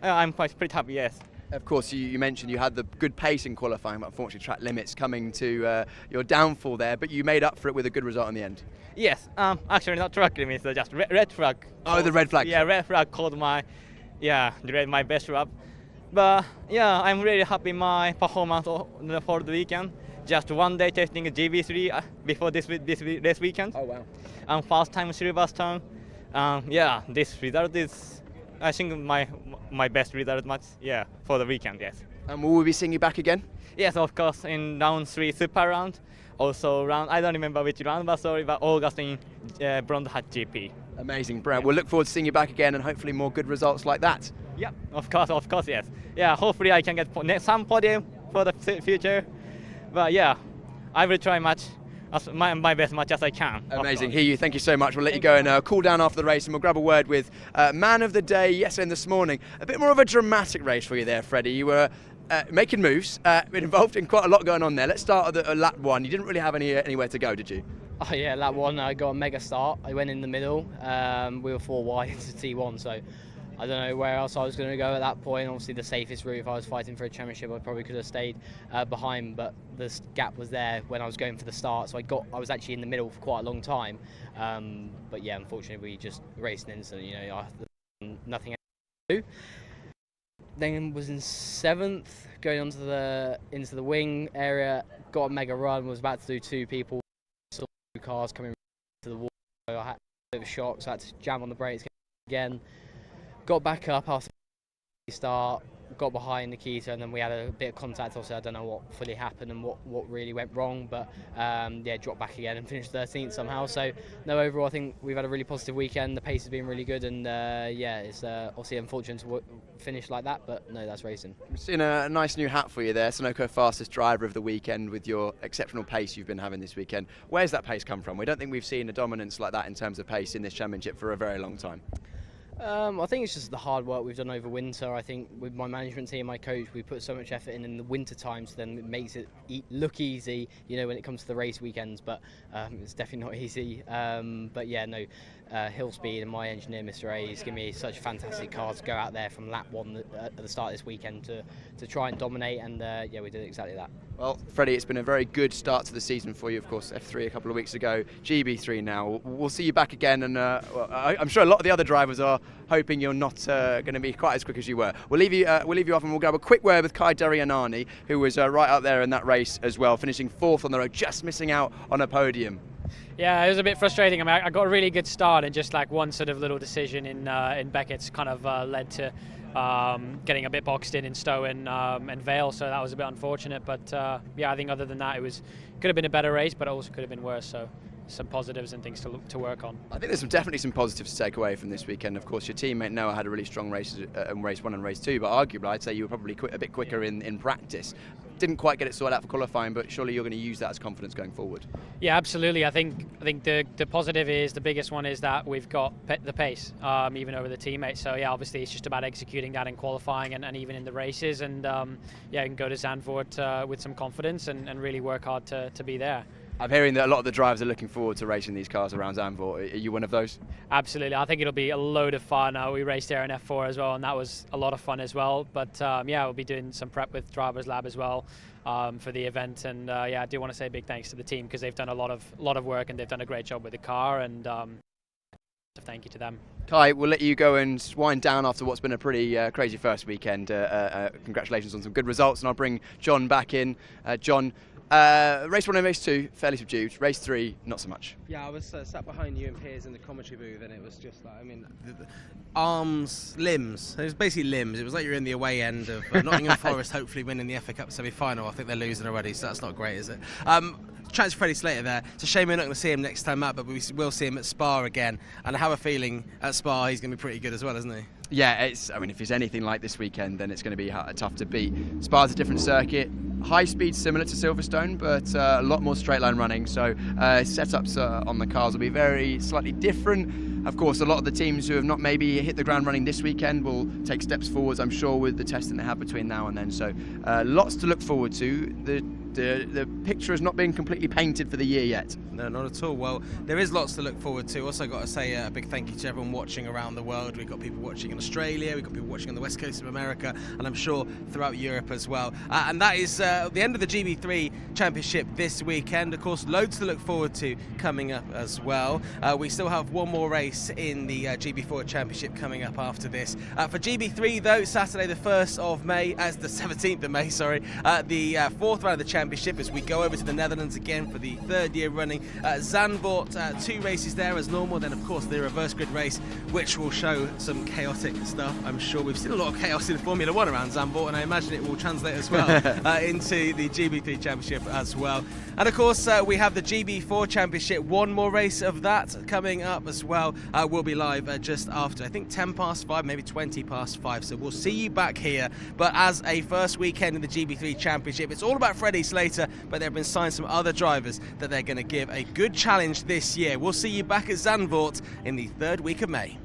I'm pretty happy, yes. Of course, you mentioned you had the good pace in qualifying, but unfortunately track limits coming to your downfall there, but you made up for it with a good result in the end. Yes, actually not track limits, just red flag. Oh, the red flag. Yeah, red flag called my best lap. But yeah, I'm really happy my performance for the weekend. Just one day testing a GB3 before this weekend. Oh wow. First time Silverstone. Yeah, this result is, I think, my best result much. Yeah, for the weekend. Yes. And will we be seeing you back again? Yes, of course, in round 3 super round. Also round, I don't remember which round, but August in Blonde Hat GP. Amazing, Brad. We'll look forward to seeing you back again and hopefully more good results like that. Yeah, of course, yes. Yeah, hopefully I can get some podium for the future. But yeah, I will try my best much as I can. Amazing. Hiyu, thank you so much. We'll let you go and cool down after the race, and we'll grab a word with man of the day yesterday and this morning. A bit more of a dramatic race for you there, Freddie. You were making moves, been involved in quite a lot going on there. Let's start at lap 1. You didn't really have anywhere to go, did you? Oh yeah, lap 1 I got a mega start. I went in the middle. We were 4 wide into T1, so I don't know where else I was going to go at that point. Obviously the safest route, if I was fighting for a championship, I probably could have stayed behind, but the gap was there when I was going for the start, so I was actually in the middle for quite a long time. But yeah, unfortunately we just raced an instant, you know, nothing else to do. Then was in 7th, going onto into the wing area, got a mega run, was about to do 2 people, saw 2 cars coming to the wall, so I had a bit of a shock, so I had to jam on the brakes again. Got back up after the start, got behind Nikita, and then we had a bit of contact. Also, I don't know what fully happened and what really went wrong, but yeah, dropped back again and finished 13th somehow. So no, overall I think we've had a really positive weekend. The pace has been really good, and yeah, it's obviously unfortunate to finish like that, but no, that's racing. We've seen a nice new hat for you there, Sunoco fastest driver of the weekend with your exceptional pace you've been having this weekend. Where's that pace come from? We don't think we've seen a dominance like that in terms of pace in this championship for a very long time. I think it's just the hard work we've done over winter. I think with my management team, my coach, we put so much effort in the winter time, so then it makes it look easy, you know, when it comes to the race weekends, but it's definitely not easy. But yeah, no, Hill Speed and my engineer, Mr. A, has given me such a fantastic car to go out there from lap 1 at the start of this weekend to try and dominate, and yeah, we did exactly that. Well, Freddie, it's been a very good start to the season for you, of course, F3 a couple of weeks ago, GB3 now. We'll see you back again, and well, I'm sure a lot of the other drivers are hoping you're not going to be quite as quick as you were. We'll leave you off, and we'll grab a quick word with Kai Darianani, who was right up there in that race as well, finishing 4th on the road, just missing out on a podium. Yeah, it was a bit frustrating. I mean, I got a really good start, and just like one sort of little decision in Beckett's kind of led to getting a bit boxed in Stowe and Vale, so that was a bit unfortunate. But yeah, I think other than that, could have been a better race, but it also could have been worse. So positives and things to work on. I think there's definitely some positives to take away from this weekend. Of course, your teammate Noah had a really strong race in race 1 and race 2, but arguably I'd say you were probably a bit quicker in practice. Didn't quite get it sorted out for qualifying, but surely you're going to use that as confidence going forward. Yeah, absolutely. I think the positive is, the biggest one is that we've got the pace, even over the teammates. So yeah, obviously it's just about executing that in qualifying and even in the races, and yeah, you can go to Zandvoort with some confidence and really work hard to be there. I'm hearing that a lot of the drivers are looking forward to racing these cars around Zandvoort. Are you one of those? Absolutely. I think it'll be a load of fun. We raced there in F4 as well, and that was a lot of fun as well. But yeah, we'll be doing some prep with Drivers Lab as well for the event. And yeah, I do want to say a big thanks to the team, because they've done a lot of work and they've done a great job with the car. And thank you to them. Kai, we'll let you go and wind down after what's been a pretty crazy first weekend. Congratulations on some good results, and I'll bring John back in. John, race 1 and race 2, fairly subdued. Race 3, not so much. Yeah, I was sat behind you and Piers in the commentary booth, and it was just like, I mean, arms, limbs. It was basically limbs. It was like you're in the away end of Nottingham Forest, hopefully winning the FA Cup semi-final. I think they're losing already, so that's not great, is it? Chance for Freddie Slater there. It's a shame we're not going to see him next time out, but we will see him at Spa again. And I have a feeling at Spa he's going to be pretty good as well, isn't he? Yeah, I mean, if it's anything like this weekend, then it's going to be tough to beat. Spa's a different circuit. High speed similar to Silverstone, but a lot more straight line running. So setups on the cars will be very slightly different. Of course, a lot of the teams who have not maybe hit the ground running this weekend will take steps forwards, I'm sure, with the testing they have between now and then. So lots to look forward to. The picture has not been completely painted for the year yet. No, not at all. Well, there is lots to look forward to. Also got to say a big thank you to everyone watching around the world. We've got people watching in Australia, we've got people watching on the west coast of America, and I'm sure throughout Europe as well. And that is the end of the GB3 Championship this weekend. Of course, loads to look forward to coming up as well. We still have one more race in the GB4 Championship coming up after this. For GB3 though, Saturday the 1st of May, as the 17th of May, sorry, the 4th round of the Championship, as we go over to the Netherlands again for the 3rd year running. Zandvoort, 2 races there as normal, then of course the reverse grid race, which will show some chaotic stuff. I'm sure we've seen a lot of chaos in Formula 1 around Zandvoort, and I imagine it will translate as well into the GB3 Championship as well. And of course we have the GB4 Championship, one more race of that coming up as well. We'll be live just after, I think 10 past 5, maybe 20 past 5, so we'll see you back here. But as a first weekend in the GB3 Championship, it's all about Freddie Slater, but there have been signed some other drivers that they're going to give a good challenge this year. We'll see you back at Zandvoort in the 3rd week of May.